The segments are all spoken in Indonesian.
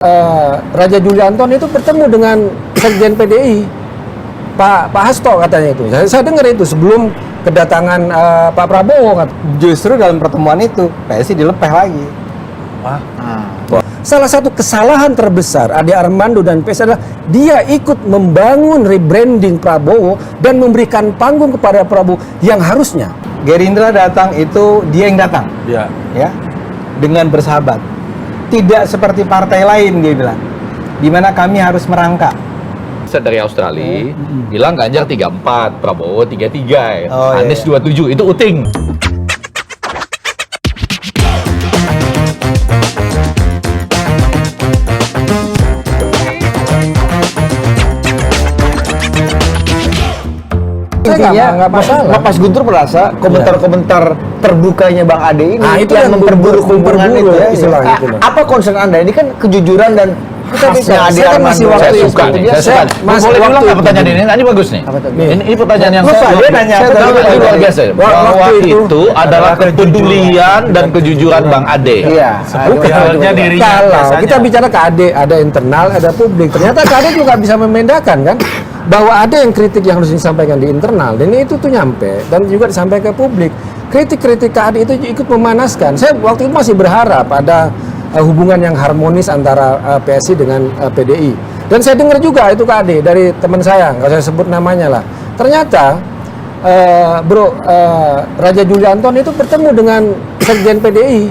Raja Juli Anton itu bertemu dengan Sekjen PDI Pak Hasto katanya itu. Saya dengar itu sebelum kedatangan Pak Prabowo. Justru dalam pertemuan itu PSI dilepeh lagi. Salah satu kesalahan terbesar Ade Armando dan PSI adalah dia ikut membangun rebranding Prabowo dan memberikan panggung kepada Prabowo yang harusnya Gerindra datang itu dia yang datang, ya, dengan bersahabat. Tidak seperti partai lain dia bilang, di mana kami harus merangkak. Dari Australia bilang Ganjar 34, Prabowo 33, Oh, Anies iya. 27, itu uting. Intinya nggak masalah. Mas Guntur merasa komentar-komentar terbukanya Bang Ade ini Nah, itu yang yang memperburuk hubungan itu ya. istilahnya itu. Apa concern Anda? Ini kan kejujuran dan khasnya Ade saya kan masih Armando. waktu Saya itu. suka nih, saya Saya suka. masih Boleh waktu diulang nggak itu. pertanyaan ini bagus nih. Apa tuh? Ini pertanyaan yang Lupa, dia nanya apa tadi? ini luar biasa. Bahwa Waktu itu adalah kepedulian dan kejujuran Bang Ade. Iya. Bukannya dirinya Kalau biasanya. kita bicara ke AD, ada internal, ada publik. Ternyata ke AD juga bisa membedakan kan, bahwa ada yang kritik yang harus disampaikan di internal dan itu tuh nyampe dan juga disampaikan ke publik. Kritik-kritik ke AD itu ikut memanaskan. Saya waktu itu masih berharap ada hubungan yang harmonis antara PSI dengan PDI. Dan saya dengar juga itu ke AD dari teman saya, nggak saya sebut namanya lah. Ternyata Raja Juli Anton itu bertemu dengan Sekjen PDI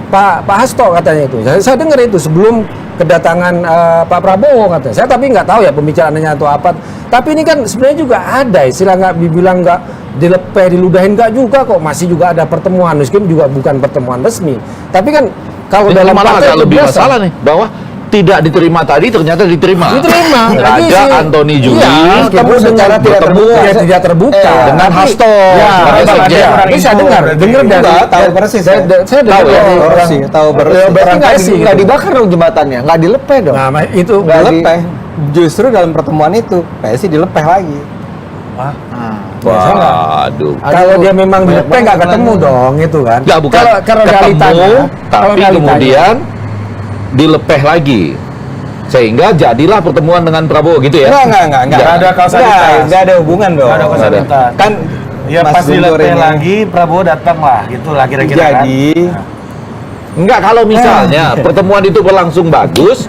Pak Hasto katanya itu. Saya dengar itu sebelum kedatangan Pak Prabowo katanya. Saya tapi nggak tahu ya pembicaraannya atau apa. Tapi ini kan sebenarnya juga ada istilah nggak dibilang nggak dilepeh, diludahin nggak juga kok. Masih juga ada pertemuan, meskipun juga bukan pertemuan resmi. Tapi kan kalau Ini dalam malah partai agak itu lebih biasa. masalah nih, bahwa tidak diterima tadi ternyata diterima. Diterima. Lagi Raja sih. Antoni Juli Iya, ketemu secara tidak terbuka. Tidak terbuka. dengan Hasto. Ya, sebagai Bang sekjen. Ade, ini saya dengar dari Enggak, tahu persis. saya dengar Tahu ya? dari orang Persis, tahu persis. berarti nggak sih Nggak gitu. dibakar dong jembatannya, nggak dilepeh dong. Nah, itu Nggak dilepeh. Justru dalam pertemuan itu PSI dilepeh lagi. Waduh. kalau dia memang banyak dilepeh nggak banget ketemu pertanyaan. dong itu kan. Enggak, bukan. Kalau realitanya, Ketemu, kalau tapi realitanya. kemudian dilepeh lagi. Sehingga jadilah pertemuan dengan Prabowo gitu ya. Enggak. Nggak ada kausalitas. Enggak ada hubungan dong. Nggak ada kausalitas. Kan Ya Mas pas Guntur dilepeh ini. lagi Prabowo datang lah, gitulah kira-kira kan. Jadi Enggak, kalau misalnya pertemuan itu berlangsung bagus,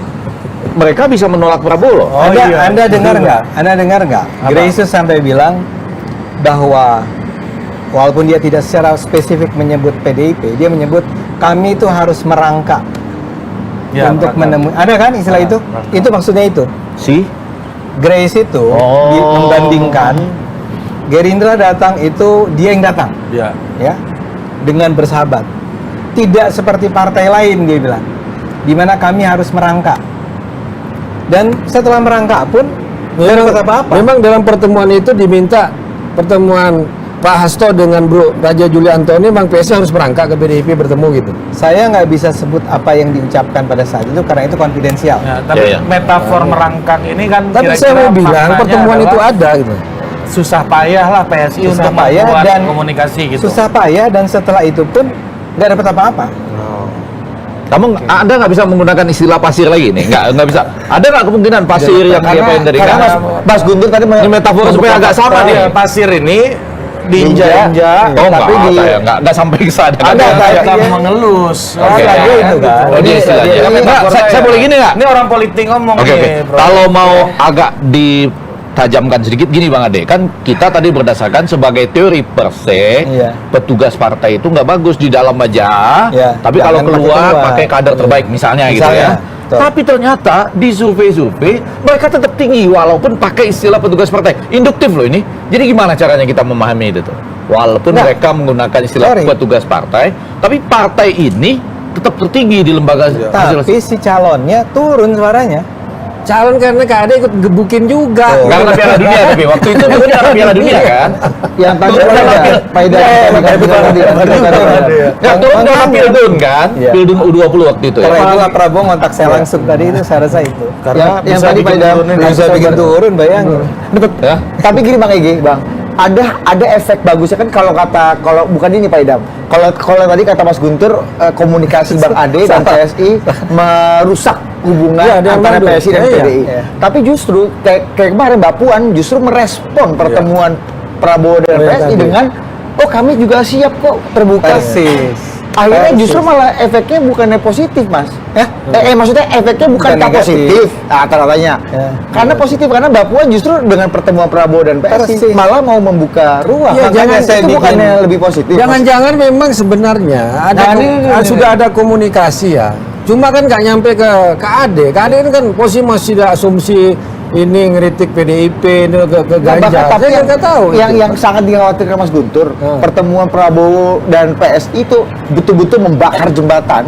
mereka bisa menolak Prabowo loh. Oh, iya. Anda dengar Betul. nggak? Anda dengar nggak? Apa? Gracious sampai bilang bahwa walaupun dia tidak secara spesifik menyebut PDIP, dia menyebut kami itu harus merangkak Ya, untuk merangkak. menemui. Ada kan istilah itu? Merangkak. Itu maksudnya itu. Si Grace itu Oh. membandingkan Gerindra datang itu dia yang datang, Ya. ya, dengan bersahabat. Tidak seperti partai lain dia bilang, di mana kami harus merangkak. Dan setelah merangkak pun tidak dapat apa-apa. Memang dalam pertemuan itu diminta pertemuan Pak Hasto dengan Bro Raja Juli Anton, memang PSI harus berangkat ke PDIP bertemu gitu. Saya nggak bisa sebut apa yang diucapkan pada saat itu karena itu konfidensial. Ya, tapi Ya, ya. metafor merangkak ini kan Tapi saya mau bilang maknanya pertemuan itu adalah ada gitu. susah payah lah PSI Susah untuk payah membuat dan komunikasi gitu. Susah payah dan setelah itu pun nggak dapat apa-apa. Anda nggak bisa menggunakan istilah pasir lagi nih, nggak bisa. Ada nggak kemungkinan pasir yang diapain dari karena kan? Mas Guntur tadi Ini metafor supaya agak sama nih. Pasir ini Diinjak-injak, Oh tapi enggak, di saya nggak sampai ke sana. Ada, kayak iya. mengelus. Oke. Lagi itu kan. Oh, ini istilahnya. Ini Nggak, metafor saya boleh gini nggak? Ini orang politik ngomong Oke, nih, oke. bro. Kalau mau agak ditajamkan sedikit gini Bang Ade, kan kita tadi berdasarkan sebagai teori per se, Iya. petugas partai itu nggak bagus di dalam aja, Iya, tapi kalau jangan pakai keluar keluar. pakai kader terbaik misalnya gitu ya. Betul. Tapi ternyata di survei-survei mereka tetap tinggi walaupun pakai istilah petugas partai. Induktif loh ini. Jadi gimana caranya kita memahami itu tuh? Walaupun Nah, mereka menggunakan istilah sorry. petugas partai, tapi partai ini tetap tertinggi di lembaga hasil. Tapi si calonnya turun suaranya. Calon karena KAD ikut gebukin juga. Oh. Karena Piala Dunia tapi waktu itu kan karena Piala Dunia kan. Yang tadi Turun ada karena Paida Ya turun karena Pildun kan. Iya. Pildun U20 waktu itu ya. Karena itulah Prabowo ngontak saya langsung tadi itu saya rasa itu. Karena yang bisa tadi bikin Paida turunin. bisa bikin turun, bayangin. Betul. Ya. Tapi gini Bang Ege, Bang. Ada efek bagusnya kan kalau bukan ini Pak Idam. Kalau tadi kata Mas Guntur komunikasi Bang Ade dan PSI merusak hubungan Iya, dia antara mandul. PSI dan Iya, PDI. iya. Tapi justru kayak kemarin Mbak Puan justru merespon pertemuan Prabowo dan Iya, PSI tadi. dengan oh kami juga siap kok terbuka. Persis. Akhirnya Persis. justru malah efeknya bukannya positif, Mas. Maksudnya efeknya bukan Bukan positif rata-ratanya. Ya. Karena positif karena Mbak Puan justru dengan pertemuan Prabowo dan PSI Persis. malah mau membuka ruang. Iya, Makanya jangan itu bikin- bukannya lebih positif. Jangan-jangan memang sebenarnya ada Nah, ini. sudah ada komunikasi ya. Cuma kan nggak nyampe ke AD. Ke AD ini kan posisi masih ada asumsi ini ngeritik PDIP ini ke Ganjar. Tapi Saya nggak tahu. itu. yang sangat dikhawatirkan Mas Guntur, pertemuan Prabowo dan PSI itu betul-betul membakar jembatan.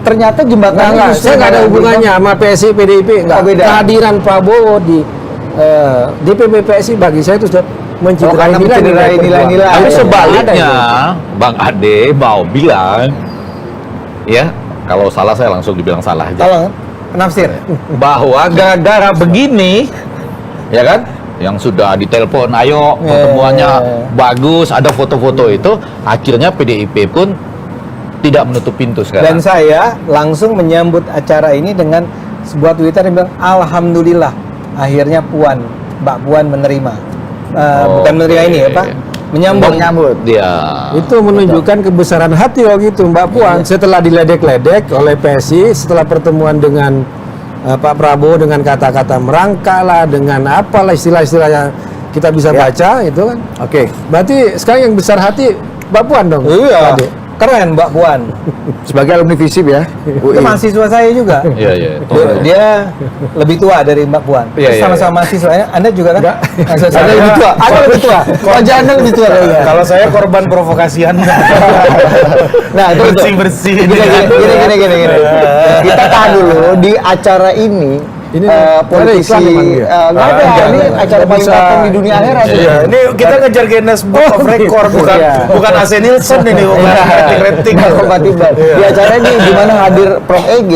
Ternyata jembatan Enggak, saya nggak ada hubungannya sama PSI PDIP. Enggak. Oh, beda. Kehadiran Prabowo di DPP PSI bagi saya itu sudah mencederai karena mencederai nilai-nilai. Tapi Ada, sebaliknya, Bang Ade mau bilang, ya kalau salah saya langsung dibilang salah aja. Tolong penafsir. Bahwa gara-gara begini, ya kan, yang sudah ditelepon, ayo pertemuannya bagus, ada foto-foto itu, akhirnya PDIP pun tidak menutup pintu Dan sekarang. saya langsung menyambut acara ini dengan sebuah Twitter yang bilang alhamdulillah akhirnya Mbak Puan menerima. Bukan menerima ini apa? Menyambut. Dia. Itu menunjukkan kebesaran hati waktu itu Mbak Puan setelah diledek-ledek oleh PSI setelah pertemuan dengan Pak Prabowo dengan kata-kata merangkak lah dengan apalah istilah-istilah yang kita bisa baca itu kan. Oke. Berarti sekarang yang besar hati Mbak Puan dong. Iya. Adik. Keren Mbak Puan. Sebagai alumni FISIP ya. Itu mahasiswa saya juga. Iya, iya. Dia lebih tua dari Mbak Puan. Iya, iya, Sama-sama mahasiswa. Anda juga kan? Saya lebih tua. Anda lebih tua. Wajah Anda lebih tua kayaknya. Kalau saya korban provokasi Anda. Nah, itu Bersih-bersih. gini. Kita tahan dulu di acara ini. Ini Politisi ada iklan emang dia? nggak ada, ini acara paling bisa. nonton di dunia akhirat. Iya, ini kita ngejar Guinness Book of Record bukan Iya. bukan AC Nielsen ini, bukan rating-rating. Nggak kompatibel. Di acara ini di mana hadir Prof. EG,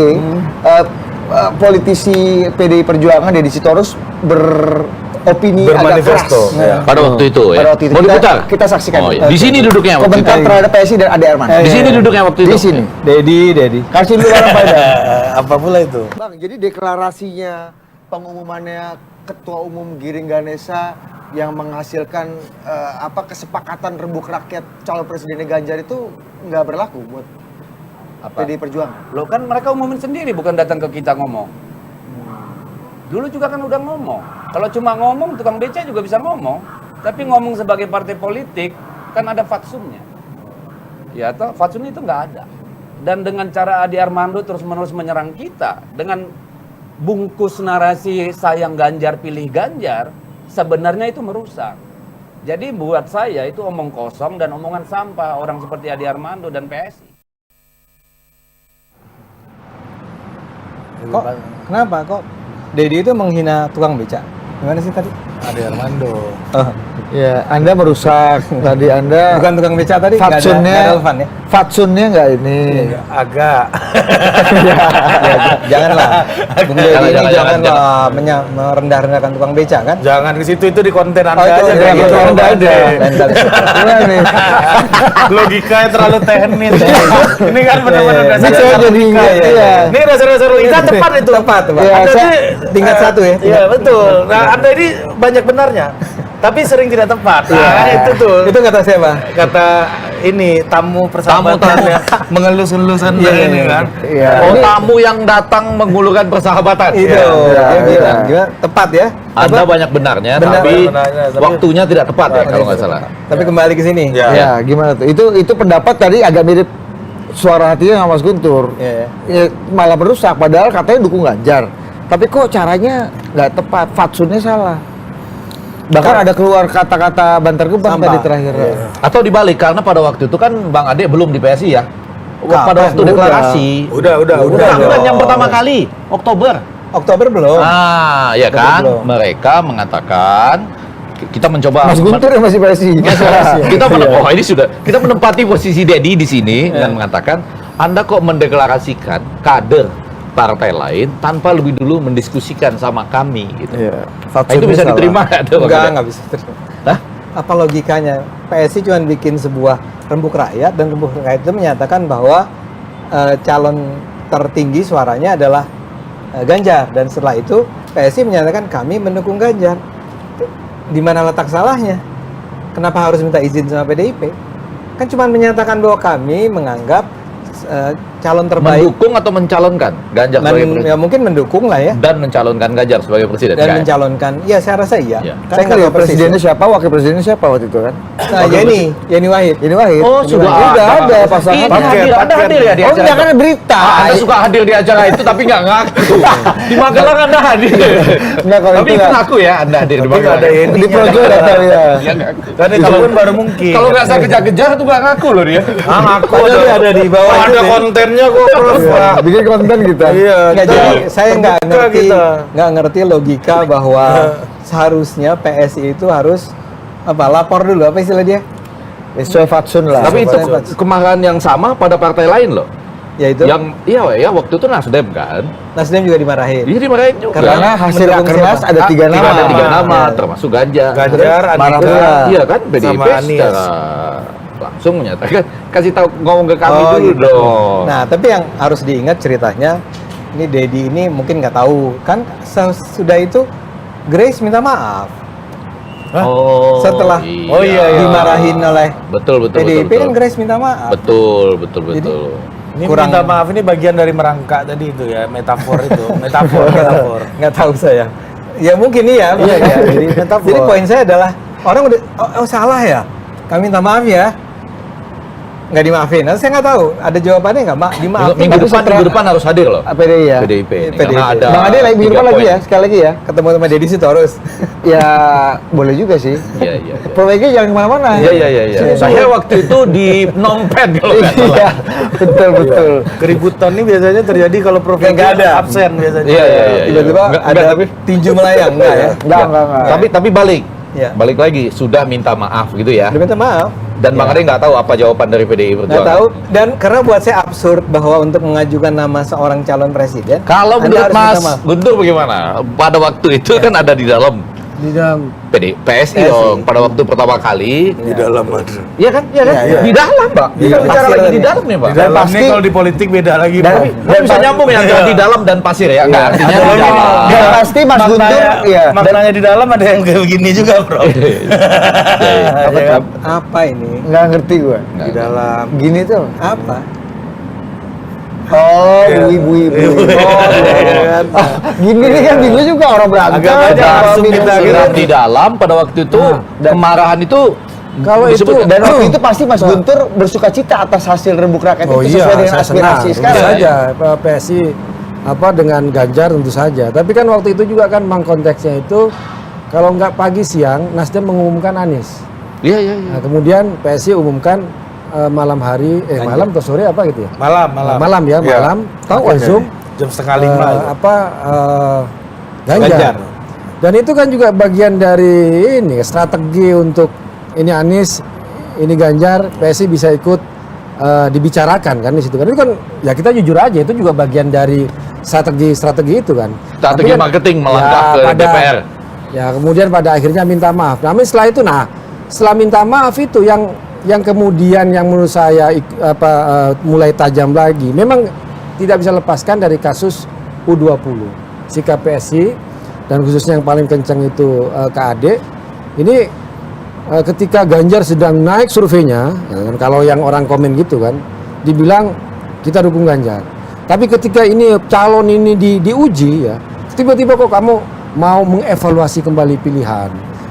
politisi PDI Perjuangan Deddy Sitorus beropini agak keras. Bermanifesto. Nah, Pada waktu itu ya. Pada waktu itu. Mau diputar? Kita saksikan. Oh, iya. Di sini duduknya waktu Komentar itu. terhadap PSI dan Ade Arman. Di sini duduknya waktu itu. Di sini. Dedi. Kasih dulu barang pada. Apa pula itu? Bang, jadi deklarasinya pengumumannya Ketua Umum Giring Ganesa yang menghasilkan kesepakatan rembuk rakyat calon presidennya Ganjar itu nggak berlaku buat PDI Perjuangan. Loh kan mereka umumin sendiri, bukan datang ke kita ngomong. Dulu juga kan udah ngomong. Kalau cuma ngomong, tukang beca juga bisa ngomong. Tapi ngomong sebagai partai politik, kan ada fatsunnya. Ya toh, fatsun itu nggak ada. Dan dengan cara Adi Armando terus-menerus menyerang kita, dengan bungkus narasi sayang Ganjar, pilih Ganjar, sebenarnya itu merusak. Jadi buat saya itu omong kosong dan omongan sampah orang seperti Adi Armando dan PSI. Kok? Kenapa kok? Dedi itu menghina tukang beca. Gimana sih tadi? Ade Armando. Ya, Anda merusak tadi Anda Bukan tukang beca tadi, nggak ada fatsunnya nggak relevan ya? fatsunnya nggak ini. Agak. Janganlah. Bung Dedi ini Jangan. janganlah merendah-rendahkan tukang beca kan? Jangan di situ, itu di konten Anda Oh, itu aja di kayak gitu. konten Anda aja. Iya nih. Logikanya terlalu teknis. Ini kan benar-benar Iya, dasar iya. Saya jadi ingat, iya. Ini dasar-dasar logika tepat itu. Tepat. Iya, Anda saya ini, tingkat satu ya? Iya, betul. Nah, Anda ini banyak benarnya. Tapi sering tidak tepat. Nah, Iya. itu tuh. Itu kata siapa? Kata ini tamu persahabatan ya, mengelus-elus Anda ini kan. Iya. Oh, Ini- tamu yang datang mengulurkan persahabatan. Itu. Iya, Dia iya. bilang. Gimana? Tepat ya? Anda banyak benarnya, Benar, tapi benarnya, tapi- waktunya tidak tepat ya kalau nggak salah. Tapi kembali ke sini. Ya. Ya, gimana tuh? Itu pendapat tadi agak mirip suara hatinya sama Mas Guntur. Iya. Ya, malah merusak padahal katanya dukung Ganjar. Tapi kok caranya nggak tepat, fatsunnya salah. Bahkan ada keluar kata-kata bantar gebang Sampah. tadi terakhir. Atau dibalik karena pada waktu itu kan Bang Ade belum di PSI ya. Pada waktu Udah. deklarasi. Udah. Kan yang pertama kali Oktober. Oktober belum. Ah, ya Oktober kan? belum. Mereka mengatakan kita mencoba Mas Guntur yang masih PSI. kita oh ini sudah kita menempati posisi Dedi di sini dan mengatakan Anda kok mendeklarasikan kader partai lain tanpa lebih dulu mendiskusikan sama kami gitu. Iya. Nah, itu bisa diterima nggak tuh? Bang Ade? Enggak bisa terima. Hah? Apa logikanya? PSI cuma bikin sebuah rembuk rakyat dan rembuk rakyat itu menyatakan bahwa calon tertinggi suaranya adalah Ganjar, dan setelah itu PSI menyatakan kami mendukung Ganjar. Di mana letak salahnya? Kenapa harus minta izin sama PDIP? Kan cuma menyatakan bahwa kami menganggap calon terbaik. Mendukung atau mencalonkan Ganjar sebagai presiden? Ya mungkin mendukung lah ya. Dan mencalonkan Ganjar sebagai presiden. Dan Nggak ya? mencalonkan, ya saya rasa iya. Iya. Saya Kan nggak tahu persis. presidennya siapa, wakil presidennya siapa waktu itu kan? Nah, Yeni Wahid. Ini Wahid. Oh, sudah ada pasangan. Ini Anda hadir ya di Oh, acara enggak itu? kan berita. Anda suka hadir di acara itu tapi nggak ngaku. Di Magelang Anda hadir. Enggak, kalau Tapi itu itu nggak. ngaku ya Anda hadir di Tapi nggak Magelang. ada ini. Di projo ada tahu ya. Dia ngaku. Kan kalau pun baru mungkin. Kalau nggak saya kejar-kejar tuh nggak ngaku loh dia. ngaku Padahal dia ada di bawah ada itu ya. kontennya kok, Prof. Iya, bikin konten kita. Iya, Nggak, kita jadi saya nggak terbuka ngerti kita. nggak ngerti logika bahwa seharusnya PSI itu harus lapor dulu, apa istilah dia? Sesuai fatsun lah. Tapi itu Sobat. kemarahan yang sama pada partai lain loh. Yaitu Yang iya waktu itu Nasdem kan. Nasdem juga dimarahin. Jadi dimarahin juga. Karena hasil Mendukung akernas siapa? ada 3 nama. Ada 3 nama, Ya. termasuk Ganjar. Ganjar, Marah Andika, pula. Iya kan, PDIP sama Anies. secara langsung menyatakan, kasih tahu ngomong ke kami Oh, dulu gitu. dong. Nah, tapi yang harus diingat ceritanya, ini Dedi ini mungkin nggak tahu kan sudah itu Grace minta maaf oh, setelah dimarahin oleh betul PDIP betul. kan Grace minta maaf. Betul. Jadi, Ini kurang- minta maaf, ini bagian dari merangkak tadi itu ya, metafor itu. Metafor. Nggak tahu saya. Ya mungkin iya. Iya. Jadi poin saya adalah orang udah oh salah ya. Kami minta maaf ya. Nggak dimaafin. Nah, saya nggak tahu ada jawabannya nggak, Mak? Dimaafin. Minggu depan harus hadir loh. PDI ya. PDIP ini, PDIP. karena ada Bang Ade lagi minggu 3 depan lagi poin. ya, sekali lagi ya. Ketemu sama Dedi Sitorus. Ya boleh juga sih. Iya. Proyeknya jangan kemana-mana. Iya. Saya waktu itu di Phnom Penh kalau nggak salah. Iya, betul. Keributan ini biasanya terjadi kalau Prof Nggak ada. absen biasanya. Iya. Tiba-tiba Nggak, ada tapi- tinju melayang enggak ya? Enggak. Tapi balik. Iya. Balik lagi, sudah minta maaf gitu ya. Dia minta maaf. Dan Bang Ade nggak tahu apa jawaban dari PDI Nggak Perjuangan. tahu. Dan karena buat saya absurd bahwa untuk mengajukan nama seorang calon presiden, Kalau Anda menurut harus minta Mas maaf. Guntur bagaimana? Pada waktu itu kan ada di dalam Di dalam PSI dong. Pada waktu pertama kali. Di dalam ada. Iya kan? Di dalam, Pak. Kita bicara lagi di dalam nih, Pak. Di dalam pasti- nih kalau di politik beda lagi, Dan- Prof. Nggak bisa nyambung ya antara di dalam dan pasir ya? Nggak, artinya di dalam. Dan pasti Mas Guntur ya. Maknanya di dalam ada yang kayak begini juga, Bro. Apa Ya kan? Apa ini? Enggak ngerti gua. Di dalam. Gini tuh. Apa? Oh, ibu-ibu. Gini nih kan gini juga orang berantem. Agak aja langsung minum kita susu. kira Dan di dalam pada waktu itu kemarahan itu kalau itu disebut- Dan waktu itu pasti Mas Guntur bersuka cita atas hasil rembuk rakyat Oh itu iya, sesuai dengan saya senang. aspirasi Tentu sekarang. saja PSI dengan Ganjar tentu saja. Tapi kan waktu itu juga kan memang konteksnya itu kalau nggak pagi siang Nasdem mengumumkan Anies. Iya. Nah, kemudian PSI umumkan malam hari malam atau sore apa gitu ya? Malam. Malam ya, Iya. malam. Pakai Zoom Jam setengah 5. Ganjar. Ganjar. Dan itu kan juga bagian dari ini strategi untuk ini Anies, ini Ganjar, PSI bisa ikut dibicarakan kan di situ kan. Itu kan ya kita jujur aja itu juga bagian dari strategi itu kan. Strategi Tapi kan, marketing melangkah ke DPR. Ya kemudian pada akhirnya minta maaf. Namun setelah itu setelah minta maaf itu yang kemudian yang menurut saya mulai tajam lagi. Memang tidak bisa lepaskan dari kasus U20. Sikap PSI dan khususnya yang paling kencang itu KAD. Ini ketika Ganjar sedang naik surveinya, ya kan, kalau yang orang komen gitu kan, dibilang kita dukung Ganjar. Tapi ketika ini calon ini diuji ya, tiba-tiba kok kamu mau mengevaluasi kembali pilihan,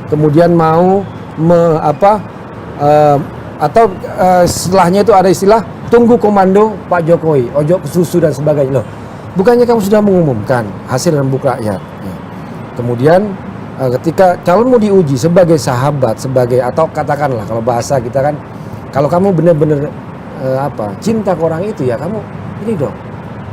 kemudian mau setelahnya itu ada istilah tunggu komando Pak Jokowi, ojo ke susu dan sebagainya. Loh, bukannya kamu sudah mengumumkan hasil rembuk rakyat? Ya. Kemudian ketika calon mau diuji sebagai sahabat, atau katakanlah kalau bahasa kita kan, kalau kamu benar-benar cinta ke orang itu ya kamu ini dong.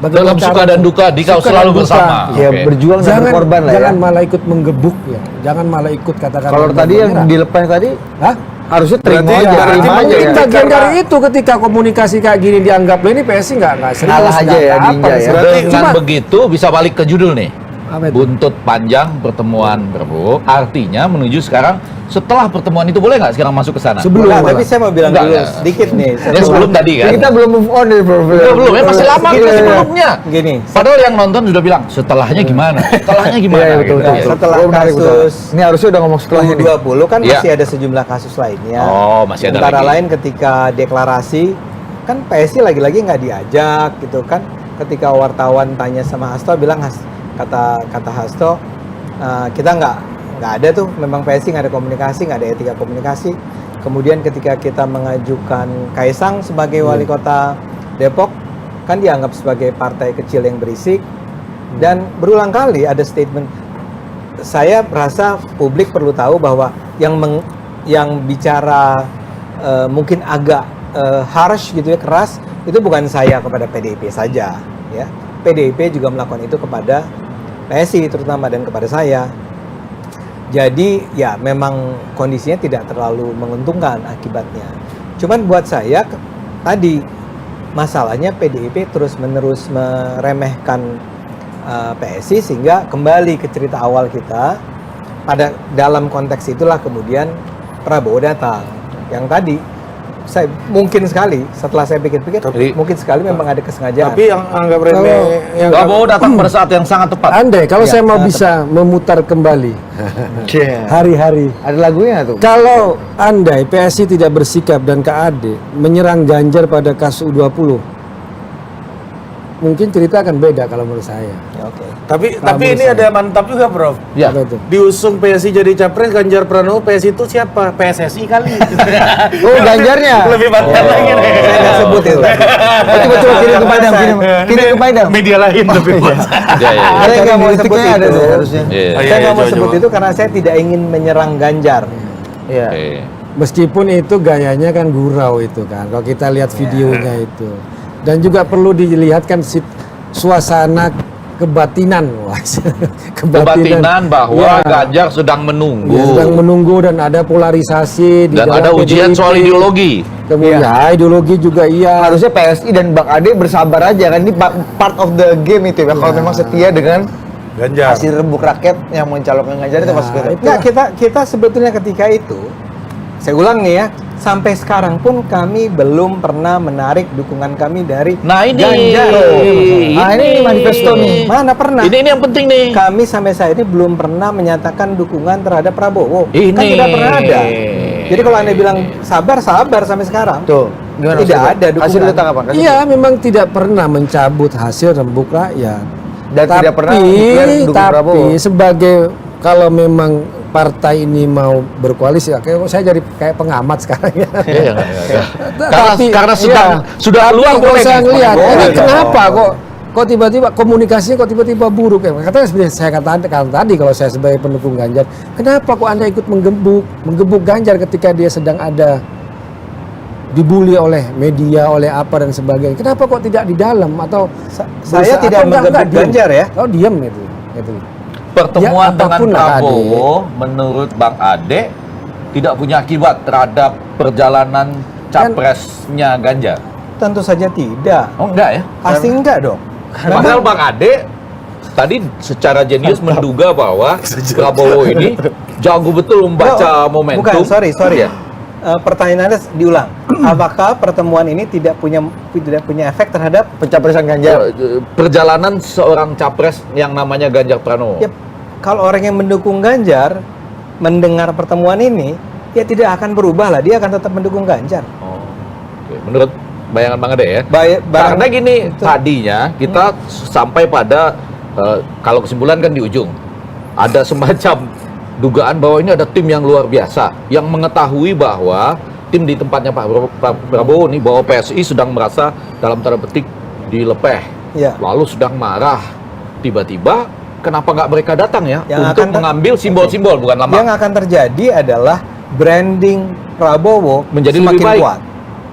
Dalam suka dan duka, dikau Suka selalu dan duka. bersama. Ya Oke. berjuang dan berkorban lah ya. Jangan malah ikut menggebuk ya. Jangan malah ikut katakan. Kalau tadi yang dilepas tadi Hah? harusnya terima Berarti- aja, berarti terima aja Mungkin ya. bagian dari itu ketika komunikasi kayak gini dianggap lo ini PSI nggak serius. Ngalah aja nggak ya, apa-apa. ninja ya. Berarti Dengan Cuma begitu bisa balik ke judul nih. Apa itu? buntut panjang pertemuan Prabowo, artinya menuju sekarang setelah pertemuan itu boleh nggak sekarang masuk ke sana? Sebelum Nah, malah. tapi saya mau bilang Enggak, dulu enggak. sedikit nih. Ya, sebelum tadi kan. Kita belum move on dari Prof. Belum, ya masih lama kita Gini, sebelumnya. Gini, Padahal yang nonton sudah bilang setelahnya gimana? Setelahnya gimana? Iya, betul, gitu. betul, Iya. betul. setelah Oh, menarik, betul. kasus Ini harusnya udah ngomong setelahnya nih. U20 kan Iya. masih ada sejumlah kasus lainnya. Oh, masih ada Antara lagi. lain ketika deklarasi kan PSI lagi-lagi nggak diajak gitu kan. Ketika wartawan tanya sama Hasto bilang kata Hasto kita nggak ada tuh, memang PSI nggak ada komunikasi, nggak ada etika komunikasi. Kemudian ketika kita mengajukan Kaisang sebagai wali kota Depok kan dianggap sebagai partai kecil yang berisik, dan berulang kali ada statement. Saya merasa publik perlu tahu bahwa yang bicara mungkin agak harsh gitu ya, keras, itu bukan saya kepada PDIP saja ya. PDIP juga melakukan itu kepada PSI terutama dan kepada saya. Jadi ya memang kondisinya tidak terlalu menguntungkan akibatnya. Cuman buat saya tadi masalahnya PDIP terus-menerus meremehkan PSI sehingga kembali ke cerita awal kita. Pada dalam konteks itulah kemudian Prabowo datang. Yang tadi saya mungkin sekali setelah saya pikir-pikir mungkin sekali memang ada kesengajaan. Tapi yang anggap remeh, yang Prabowo datang pada saat yang sangat tepat. Andai kalau Ya, saya mau bisa memutar kembali hari-hari. Ada lagunya tuh. Kalau andai PSI tidak bersikap dan KAD menyerang Ganjar pada kasus U20, mungkin cerita akan beda kalau menurut saya. Ya, oke. tapi menurut ini saya. ada mantap juga, Prof. Ya. Apa itu? Diusung PSI jadi capres Ganjar Pranowo, PSI itu siapa? PSSI kali. Oh, Ganjarnya. Lebih mantap lagi nih. Saya nggak sebut itu. Coba kirim ke Padang, kirim ke Padang. Media lain lebih Ya, ya. Saya nggak mau sebut Politiknya ada itu. tuh harusnya. Iya. Oh, iya, Saya nggak mau coba, sebut coba. itu karena saya tidak ingin menyerang Ganjar. Iya. Oke. Meskipun itu gayanya kan gurau itu kan. Kalau kita lihat videonya itu. Dan juga perlu dilihatkan suasana kebatinan. Wah, Kebatinan bahwa Ya. Ganjar sedang menunggu. Ya, sedang menunggu dan ada polarisasi di Dan dalam ada ujian PDIP. soal ideologi. Kemudian ya, ideologi juga iya. Harusnya PSI dan Bang Ade bersabar aja kan, ini part of the game itu ya. Kalau memang setia dengan Ganjar. hasil rembuk rakyat yang mencalonkan Ganjar itu masuk ke itu. Nggak, kita sebetulnya ketika itu, saya ulang nih ya, sampai sekarang pun kami belum pernah menarik dukungan kami dari Nah ini, Ganjar. ini manifesto nih. Mana pernah? Ini yang penting nih. Kami sampai saat ini belum pernah menyatakan dukungan terhadap Prabowo. Ini. Kan tidak pernah ada. Jadi kalau Anda bilang sabar sampai sekarang. tuh. Gimana Tidak maksudnya? ada dukungan. Hasil ketangkapan kan? Iya, memang tidak pernah mencabut hasil rembuk rakyat. Dan tidak pernah declare dukung Prabowo. sebagai kalau memang partai ini mau berkoalisi, kayak saya jadi kayak pengamat sekarang ya. Iya, iya. Karena sudah tapi keluar kalau boleh saya nih. lihat Boleh. ini kenapa kok tiba-tiba komunikasinya kok tiba-tiba buruk ya. Katanya seperti saya katakan tadi, kalau saya sebagai pendukung Ganjar, kenapa kok Anda ikut menggebuk Ganjar ketika dia sedang ada dibully oleh media, oleh apa dan sebagainya. Kenapa kok tidak di dalam atau Saya berusaha- tidak atau enggak, menggebuk diam? Ganjar ya. Oh, diam gitu. Gitu. Pertemuan Ya, dengan apapun lah, Prabowo menurut Bang Ade tidak punya akibat terhadap perjalanan capresnya Ganjar. Tentu saja tidak. Oh enggak ya? Pasti enggak dong. Padahal Bang Ade tadi secara jenius menduga bahwa Prabowo ini jago betul membaca momentum. Bukan, sorry. Ya. Pertanyaan Anda diulang. Apakah pertemuan ini tidak punya efek terhadap Pencapresan Ganjar. Perjalanan seorang capres yang namanya Ganjar Pranowo. ya, kalau orang yang mendukung Ganjar mendengar pertemuan ini, ya tidak akan berubah lah. Dia akan tetap mendukung Ganjar. Oh, oke. Menurut bayangan Bang Ade ya. Barang- Karena gini, Betul. tadinya kita sampai pada kalau kesimpulan kan di ujung ada semacam dugaan bahwa ini ada tim yang luar biasa yang mengetahui bahwa tim di tempatnya Pak Prabowo nih, bahwa PSI sedang merasa dalam tanda petik dilepeh, Ya. lalu sedang marah. Tiba-tiba kenapa nggak mereka datang ya Yang untuk akan mengambil simbol-simbol, bukan lama Yang akan terjadi adalah branding Prabowo menjadi semakin lebih baik, kuat,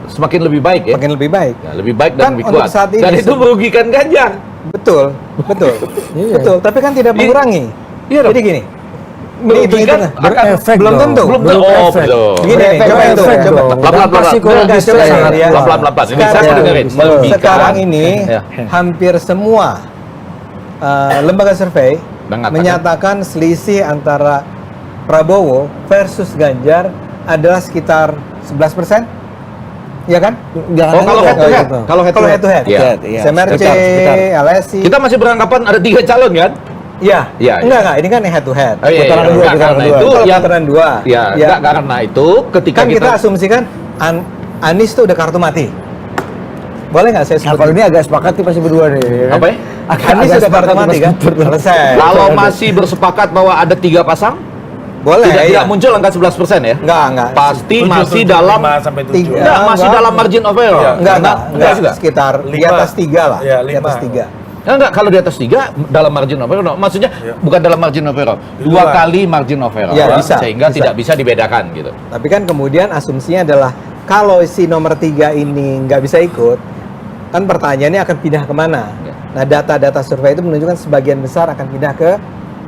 semakin lebih baik ya. semakin lebih baik. Ya, lebih baik dan Kan lebih untuk kuat. saat ini Dan itu merugikan Ganjar. Betul. Iya. Betul. Tapi kan tidak mengurangi. Iya dong. Jadi gini. Merugikan hitung-hitungan. akan Berefek belum dong. tentu. belum berefek. belum. Begini nih, Berefek, coba itu. berefek Coba. dong. Pelan-pelan, Dampak pelan-pelan. psikologis Coba saya. ya. Pelan-pelan. Ini Sekarang- saya dengerin. Sekarang ini Ya. hampir semua lembaga survei menyatakan selisih antara Prabowo versus Ganjar adalah sekitar 11%. Ya kan? Oh, kalau head to head. Kalau head to head. Kalau head to head. Iya. Iya. SMRC, LSI. Kita masih beranggapan ada 3 calon kan? Iya. Iya, Enggak, ini kan head to head. Oh, iya, Putaran iya. kedua, Enggak, putaran karena kedua. itu Kalau yang- putaran dua. Ya, ya. enggak, karena itu ketika Kan kita asumsikan Anies tuh udah kartu mati. Boleh nggak saya Nah, sebut? kalau ini agak sepakat nih pasti berdua nih. Ya kan? apa ya? Anies sudah kartu mati kan? Selesai. Kalau masih bersepakat bahwa ada 3 pasang, Boleh tidak, ya. tidak muncul angka 11% ya? Enggak. Pasti masih dalam 5 sampai 7. Tiga. enggak, masih Enggak. dalam margin of error. Iya. Enggak juga. sekitar di Lima. atas 3 lah. Iya, Di atas 5. 3. Enggak, kalau di atas 3 dalam margin of error. Maksudnya Iya. bukan dalam margin of error. Di 2 luar. kali margin of error. Iya, bisa, Sehingga bisa. tidak bisa dibedakan gitu. Tapi kan kemudian asumsinya adalah kalau si nomor 3 ini nggak bisa ikut, kan pertanyaannya akan pindah kemana? Ya. Nah, data-data survei itu menunjukkan sebagian besar akan pindah ke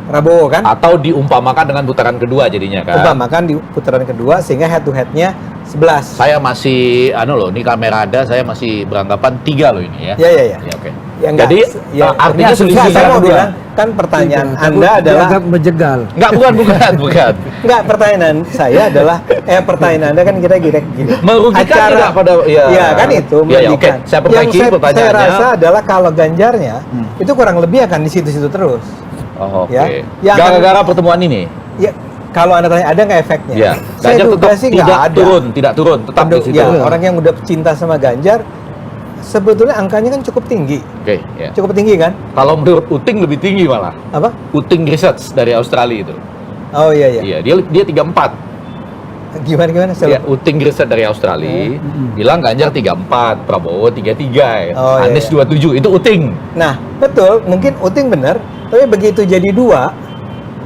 Prabowo kan? Atau diumpamakan dengan putaran kedua jadinya kan. Umpamakan di putaran kedua sehingga head to head-nya 11. Saya masih ini kamera ada, saya masih beranggapan 3 loh ini ya. Ya. Ya, oke. Ya, enggak. Jadi Ya, artinya ini asumsi selisih saya mau kedua. bilang kan pertanyaan Tidak, Anda takut adalah dianggap menjegal. Enggak, bukan. enggak, pertanyaan saya adalah pertanyaan Anda kan kita gini. Merugikan tidak pada ya kan itu Ya, ya, merugikan. oke. Saya perbaiki Yang saya pertanyaannya. rasa adalah kalau Ganjarnya itu kurang lebih akan di situ-situ terus. Oh, oke. Ya. Yang akan- Gara-gara pertemuan ini. Ya, kalau Anda tanya ada nggak efeknya? Ya. Saya Ganjar duga tetap sih nggak tidak ada. turun, tetap di situ. Ya, orang yang udah cinta sama Ganjar sebetulnya angkanya kan cukup tinggi. Oke, ya. Cukup tinggi kan? Kalau menurut Uting lebih tinggi malah. Apa? Uting Research dari Australia itu. Oh iya iya. Iya, dia 34. Gimana? Ya, Uting Research dari Australia bilang Ganjar 34, Prabowo 33, Oh, iya, Anies iya. 27. Itu Uting. Nah, betul, mungkin Uting benar, tapi begitu jadi 2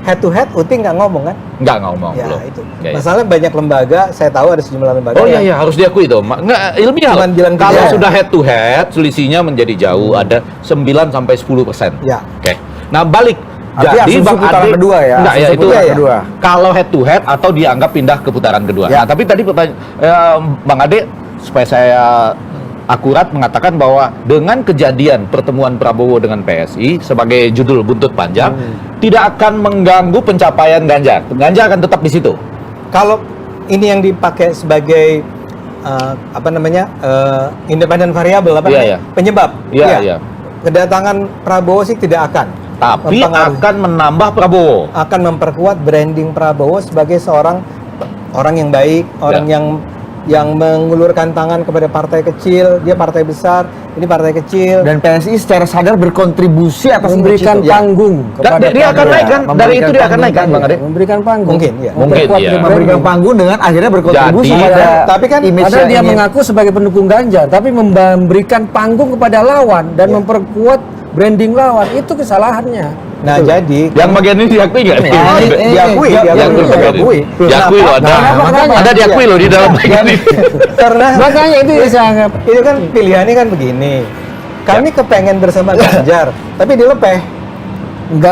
head to head Uting nggak ngomong kan? Nggak ngomong Ya belum. itu. Ya, ya. Masalah banyak lembaga, saya tahu ada sejumlah lembaga. Oh iya yang- iya harus diakui itu. Nggak ilmiah. Cuman loh. bilang Kalau tidak. sudah head to head selisihnya menjadi jauh ada 9 sampai 10%. Ya. Oke. Nah, balik. Artinya Jadi asumsi Bang putaran Ade kedua ya, Enggak ya asumsi itu putaran kedua. kalau head to head atau dianggap pindah ke putaran kedua. Ya. Nah, tapi tadi Bang Ade supaya saya akurat mengatakan bahwa dengan kejadian pertemuan Prabowo dengan PSI sebagai judul buntut panjang tidak akan mengganggu pencapaian Ganjar. Ganjar akan tetap di situ. Kalau ini yang dipakai sebagai independen variabel Iya, namanya? iya. Penyebab. Iya, iya. Kedatangan Prabowo sih tidak akan. Tapi Mempengaruhi. akan menambah Prabowo. Akan memperkuat branding Prabowo sebagai seorang orang yang baik, orang Ya. yang mengulurkan tangan kepada partai kecil, dia partai besar, ini partai kecil. Dan PSI secara sadar berkontribusi atas Memberikan image itu. panggung Dan dia akan Prabowo. naik kan? Dari itu dia akan naik kan, Iya, Bang Ade? memberikan panggung. Mungkin, ya. Mungkin, Memperkuat iya. branding. Memberikan panggung dengan akhirnya berkontribusi Jadi, pada tapi kan image Padahal yang dia ingin- mengaku sebagai pendukung Ganjar, tapi memberikan panggung kepada lawan dan memperkuat branding lawan. Itu kesalahannya. Nah, jadi Yang bagian ini diakui nggak? Oh, diakui, diakui. Diakui loh, ada. Kenapa? Ada diakui loh di dalam bagian ini. Karena Makanya itu yang saya anggap itu kan pilihannya kan begini. Kami kepengen bersama Ganjar, tapi dilepeh.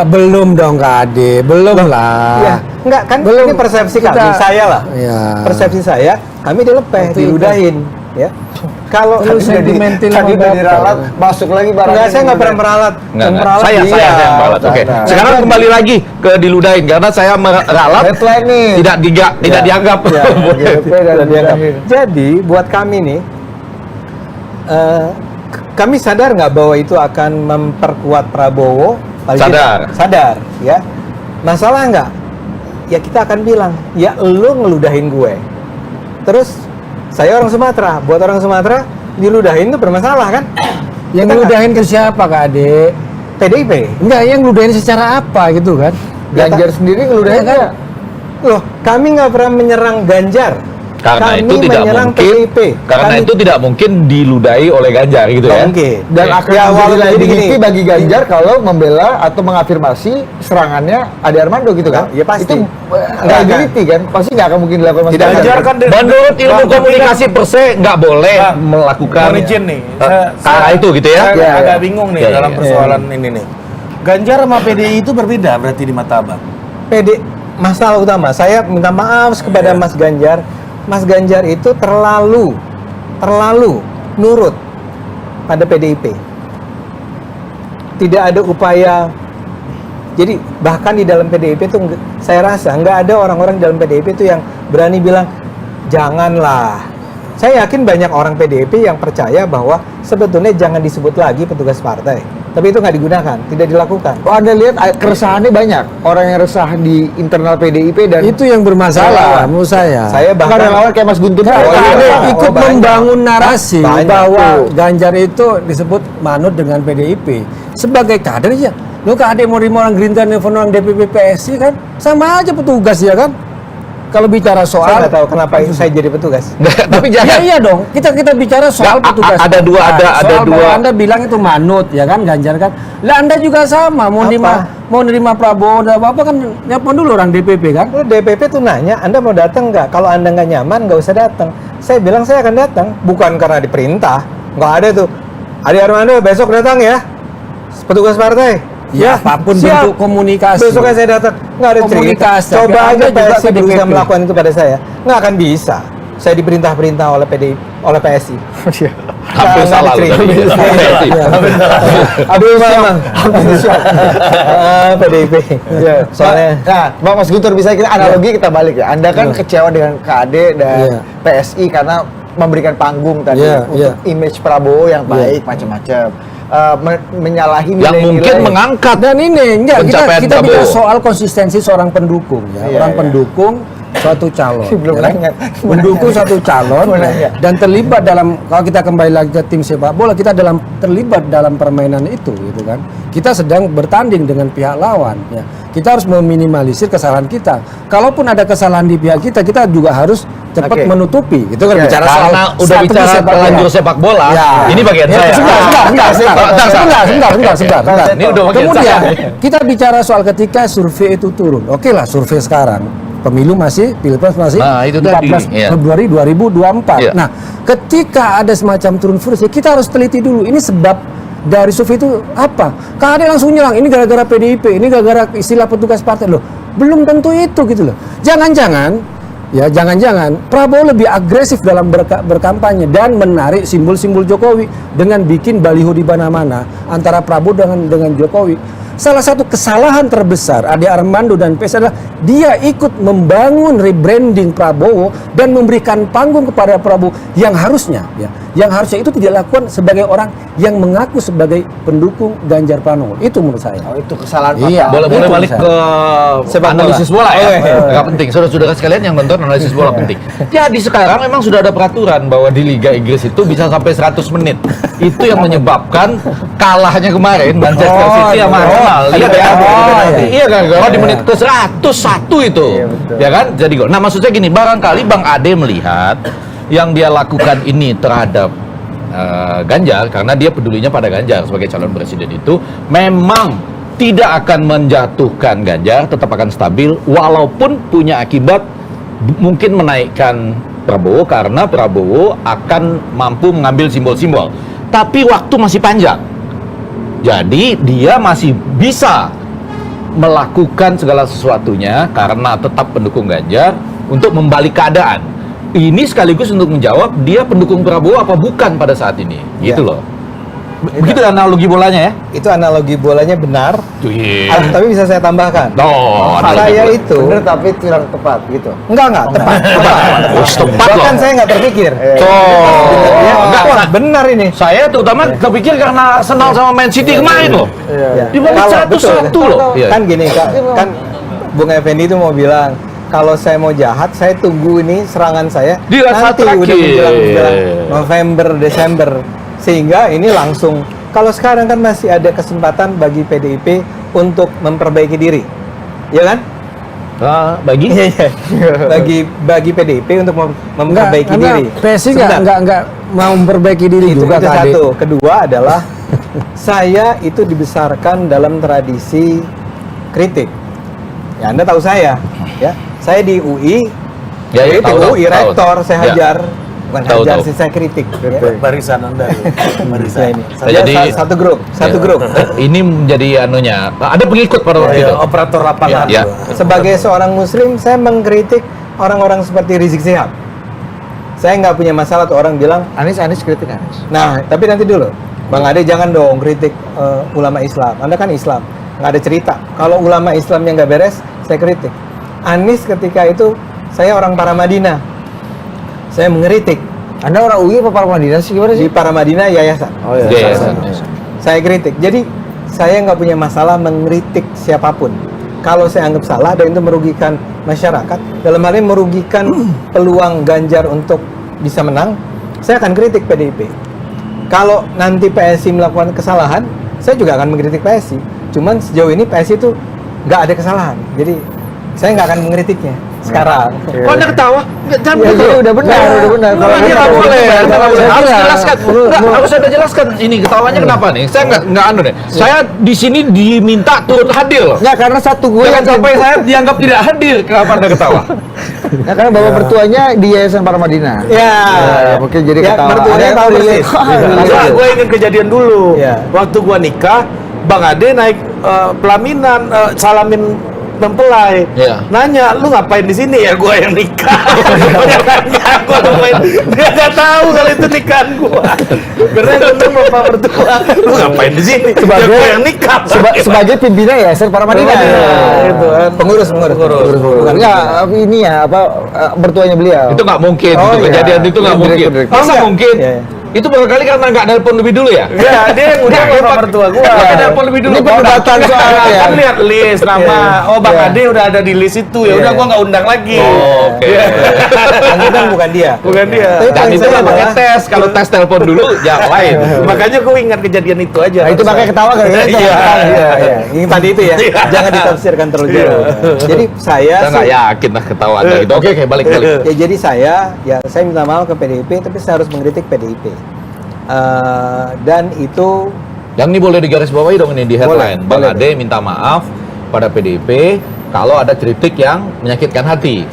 belum dong Kak Ade, belum lah. Iya, enggak kan Belum. ini persepsi Kita- kami, saya lah. Iya. Persepsi saya, kami dilepeh, Waktu itu. diludahin, ya. Kalau Terus tadi sentimental Tadi sama udah bapak. diralat, masuk lagi barangnya. enggak, saya nggak pernah meralat. Enggak, Yang meralat saya dia. yang balas. Oke. Nah, Sekarang kembali lagi ke diludahin karena saya meralat Headline nih. tidak dianggap. Ya, GP dan Tidak dianggap. diludahin. Jadi buat kami nih, kami sadar nggak bahwa itu akan memperkuat Prabowo? Paling Sadar. tidak. Sadar, ya. Masalah nggak? Ya kita akan bilang, ya lu ngeludahin gue. Terus saya orang Sumatera, buat orang Sumatera diludahin itu bermasalah kan? Yang Kita ngeludahin ke siapa Kak Ade? PDIP. Enggak, yang ngeludahin secara apa gitu kan? Ganjar sendiri ngeludahin Iya kan? nggak? Loh, kami nggak pernah menyerang Ganjar. Karena kami itu tidak menyerang mungkin. PDIP. Karena Kami- itu tidak mungkin diludahi oleh Ganjar gitu Nggak ya. mungkin. Dan Oke. akan Ya, menjadi walaupun liability gini. bagi Ganjar kalau membela atau mengafirmasi serangannya Ade Armando gitu kan? Ya, pasti. Itu liability kan? Pasti nggak akan mungkin dilakukan Mas Tidak Ganjar. Ganjar kan Menurut ilmu Bang, tapi komunikasi per se nggak boleh Bang, melakukan mohon izin nih, ke arah itu gitu ya. Saya Ya, agak ya. bingung nih Ya, dalam ya. persoalan ini nih. Ganjar sama PDI itu berbeda berarti di mata abang. Masalah utama, saya minta maaf kepada Mas Ganjar. Mas Ganjar itu terlalu nurut pada PDIP. Tidak ada upaya Jadi bahkan di dalam PDIP itu saya rasa nggak ada orang-orang di dalam PDIP itu yang berani bilang janganlah. Saya yakin banyak orang PDIP yang percaya bahwa sebetulnya jangan disebut lagi petugas partai. Tapi itu nggak digunakan, tidak dilakukan. Oh, Anda lihat keresahannya banyak. Orang yang resah di internal PDIP dan Itu yang bermasalah menurut saya. Saya bahkan relawan kayak Mas Guntur. Nah, Oh, iya. ada ikut Oh, banyak. membangun narasi Banyak bahwa tuh. Ganjar itu disebut manut dengan PDIP sebagai kader ya. Lu KAD mau terima orang Gerindra, nelfon orang DPP PSI kan sama aja petugas ya kan. Kalau bicara saya soal nggak tahu kenapa saya jadi petugas. Tapi ya jangan. iya dong. Kita bicara soal Nggak, petugas. ada dua, Nah, ada soal dua. bahwa Anda bilang itu manut ya kan Ganjar kan. Lah Anda juga sama mau nerima Prabowo dan apa kan nelfon dulu orang DPP kan. Lalu DPP tuh nanya, Anda mau datang nggak? Kalau Anda nggak nyaman, nggak usah datang. Saya bilang saya akan datang, bukan karena diperintah. Nggak ada tuh. Adi Armando besok datang ya, petugas partai. Ya, apapun siap. bentuk komunikasi. Besoknya saya datang, nggak ada cerita. Komunikasi, Coba tapi aja Anda juga PSI ke berusaha DPP. melakukan itu pada saya, nggak akan bisa. Saya diperintah-perintah oleh oleh PSI. Hampir salah loh tadi. Aduh, memang. PDIP. Soalnya Nah, Bang Mas Guntur bisa kita analogi kita balik ya. Anda kan kecewa dengan KAD dan Iya. PSI karena memberikan panggung tadi Iya, untuk iya. image Prabowo yang baik macam-macam. Menyalahi Yang nilai-nilai mungkin mengangkat Dan ini enggak pencapaian kita bicara Prabowo. soal konsistensi seorang pendukung ya. Iya, Orang iya. pendukung suatu calon. Belum ya kan? nanya. Mendukung satu calon Mau nanya. dan terlibat dalam kalau kita kembali lagi ke tim sepak bola kita terlibat dalam permainan itu gitu kan. Kita sedang bertanding dengan pihak lawan ya. Kita harus meminimalisir kesalahan kita. Kalaupun ada kesalahan di pihak kita, kita juga harus cepat Oke. menutupi. Itu kan Oke. bicara soal Karena udah strategi bicara sepak bola. terlanjur sepak bola, Ya. ini bagian Ya, saya. Sebentar. Ini udah bagian Kemudian saya. kita bicara soal ketika survei itu turun. Oke lah survei sekarang. Pemilu masih, Pilpres masih Nah, itu tadi, 14 iya. Februari 2024. Iya. Nah, ketika ada semacam turun survei, kita harus teliti dulu. Ini sebab dari survei itu apa? KAD langsung nyerang, ini gara-gara PDIP, ini gara-gara istilah petugas partai. Loh, belum tentu itu gitu loh. Jangan-jangan Prabowo lebih agresif dalam berkampanye dan menarik simbol-simbol Jokowi dengan bikin baliho di mana-mana antara Prabowo dengan Jokowi. Salah satu kesalahan terbesar Ade Armando dan PS adalah dia ikut membangun rebranding Prabowo dan memberikan panggung kepada Prabowo yang harusnya itu tidak dilakukan sebagai orang yang mengaku sebagai pendukung Ganjar Pranowo. Itu menurut saya. Oh, itu kesalahan Iya. fatal. Boleh Itu balik bisa. ke Sepak bola. analisis bola ya. Oh, iya. Nggak penting. Saudara-saudara sekalian yang nonton analisis bola penting. Jadi sekarang memang sudah ada peraturan bahwa di Liga Inggris itu bisa sampai 100 menit. Itu yang menyebabkan kalahnya kemarin Manchester City sama Arsenal. Iya kan? Iya kan? Kalau di menit ke 101 itu. Ya kan? Jadi gol. Nah, maksudnya gini, barangkali Bang Ade melihat yang dia lakukan ini terhadap Ganjar karena dia pedulinya pada Ganjar sebagai calon presiden itu memang tidak akan menjatuhkan Ganjar, tetap akan stabil walaupun punya akibat mungkin menaikkan Prabowo karena Prabowo akan mampu mengambil simbol-simbol. Tapi waktu masih panjang. Jadi dia masih bisa melakukan segala sesuatunya karena tetap pendukung Ganjar untuk membalik keadaan. Ini sekaligus untuk menjawab dia pendukung Prabowo apa bukan pada saat ini. Gitu Iya. loh. Begitu analogi bolanya ya. itu analogi bolanya benar, tapi bisa saya tambahkan. Saya itu Bener tapi tidak tepat gitu. enggak tepat. Tepat loh. Bahkan saya nggak terpikir. Ya, Enggak, wah, benar ini. saya terutama kepikir karena Arsenal sama Man City kemarin loh. Ya. Di menit Kalau- 101 betul. loh. Iya. Kan gini, kan Bung Effendi itu mau bilang kalau saya mau jahat, saya tunggu ini serangan saya Di saat nanti udah terakhir. menjelang November, Desember, sehingga ini langsung. Kalau sekarang kan masih ada kesempatan bagi PDIP untuk memperbaiki diri, ya kan? Bagi bagi PDIP untuk memperbaiki diri. PSI Sebentar. nggak mau memperbaiki diri itu juga KAD. satu. Kedua adalah saya itu dibesarkan dalam tradisi kritik. Ya, Anda tahu saya, ya. Saya di UI, Ya, ya, kritik tahu, UI tahu. rektor, saya Ya. hajar. Bukan Tahu, hajar tahu. sih, saya kritik. Ya. Barisan Anda. Saya ini. Jadi- Saya satu grup. ini menjadi anunya. Ada pengikut pada waktu itu. Operator lapangan. Ya. Sebagai seorang muslim, saya mengkritik orang-orang seperti Rizik Sihab. Saya nggak punya masalah tuh orang bilang, Anies kritik Anies. nah, tapi nanti dulu. Bang Ade jangan dong kritik ulama Islam. Anda kan Islam. nggak ada cerita. Kalau ulama Islam yang nggak beres, saya kritik. Anies ketika itu, saya orang Paramadina, saya mengkritik. Anda orang UI apa Paramadina sih, gimana Di sih? Paramadina yayasan. Oh iya. Yayasan. Saya kritik. Jadi saya nggak punya masalah mengkritik siapapun. Kalau saya anggap salah dan itu merugikan masyarakat, dalam hal ini merugikan peluang Ganjar untuk bisa menang, saya akan kritik PDIP. Kalau nanti PSI melakukan kesalahan, saya juga akan mengkritik PSI. Cuman sejauh ini PSI itu nggak ada kesalahan. Jadi saya nggak akan mengkritiknya sekarang. Kok Anda ketawa? Jangan Ya, begitu. jadi udah benar, udah benar. Kalau Kalau nggak benar, boleh, benar, nggak boleh. benar. Harus Benar. jelaskan. Nggak, harus Anda jelaskan. Ini ketawanya kenapa nih? Saya nggak anu deh. Saya di sini diminta turut hadir loh. Nggak, karena satu gue Jangan yang sampai saya dianggap tidak hadir. Kenapa Anda ketawa? Nah, karena bapak mertuanya di Yayasan Paramadina. Ya, mungkin jadi ya, ketawa. mertuanya Ada yang tahu relate. persis. Enggak, gue ingin kejadian dulu. Iya. Waktu gua nikah, Bang Ade naik pelaminan, salamin mempelai. Iya. Nanya, lu ngapain di sini ya? Gua yang nikah. Dia nanya, gua ngapain? Dia nggak tahu kalau itu nikahan gua. Karena bener bapak mertua, lu ngapain di sini? Ya Sebagai- gua yang nikah. Sebagai pimpinan Yayasan Paramadina. Itu kan. Pengurus. Bukan enggak, ini ya apa mertuanya beliau. Itu nggak mungkin. Oh, Itu iya. kejadian itu nggak Direktur, mungkin. direktur. Masa Enggak. mungkin? Iya. Itu barangkali karena nggak nelpon lebih dulu ya? Ya, dia yang udah bapak mertua gua. Nggak nelpon lebih dulu. Ini perdebatan soal ya. Kan lihat list nama, oh Bang Iya. Ade udah ada di list itu, ya udah Iya. gua nggak undang lagi. Oh, oke. Anda kan bukan dia. Bukan dia. Tapi Dan poin itu saya nggak pakai adalah- tes. Kalau tes telepon dulu, yang lain. Makanya gue ingat kejadian itu aja. Nah, itu makanya ketawa kan? Iya. Yang tadi itu ya. Iya. Jangan ditafsirkan terlalu jauh. Jadi saya Saya nggak sih- yakin lah ketawa Anda gitu. Oke, balik. ya jadi saya minta maaf ke PDIP, tapi saya harus mengkritik PDIP. Dan itu Yang ini boleh digarisbawahi dong ini di headline. Boleh, Bang boleh. Ade minta maaf pada PDIP kalau ada kritik yang menyakitkan hati.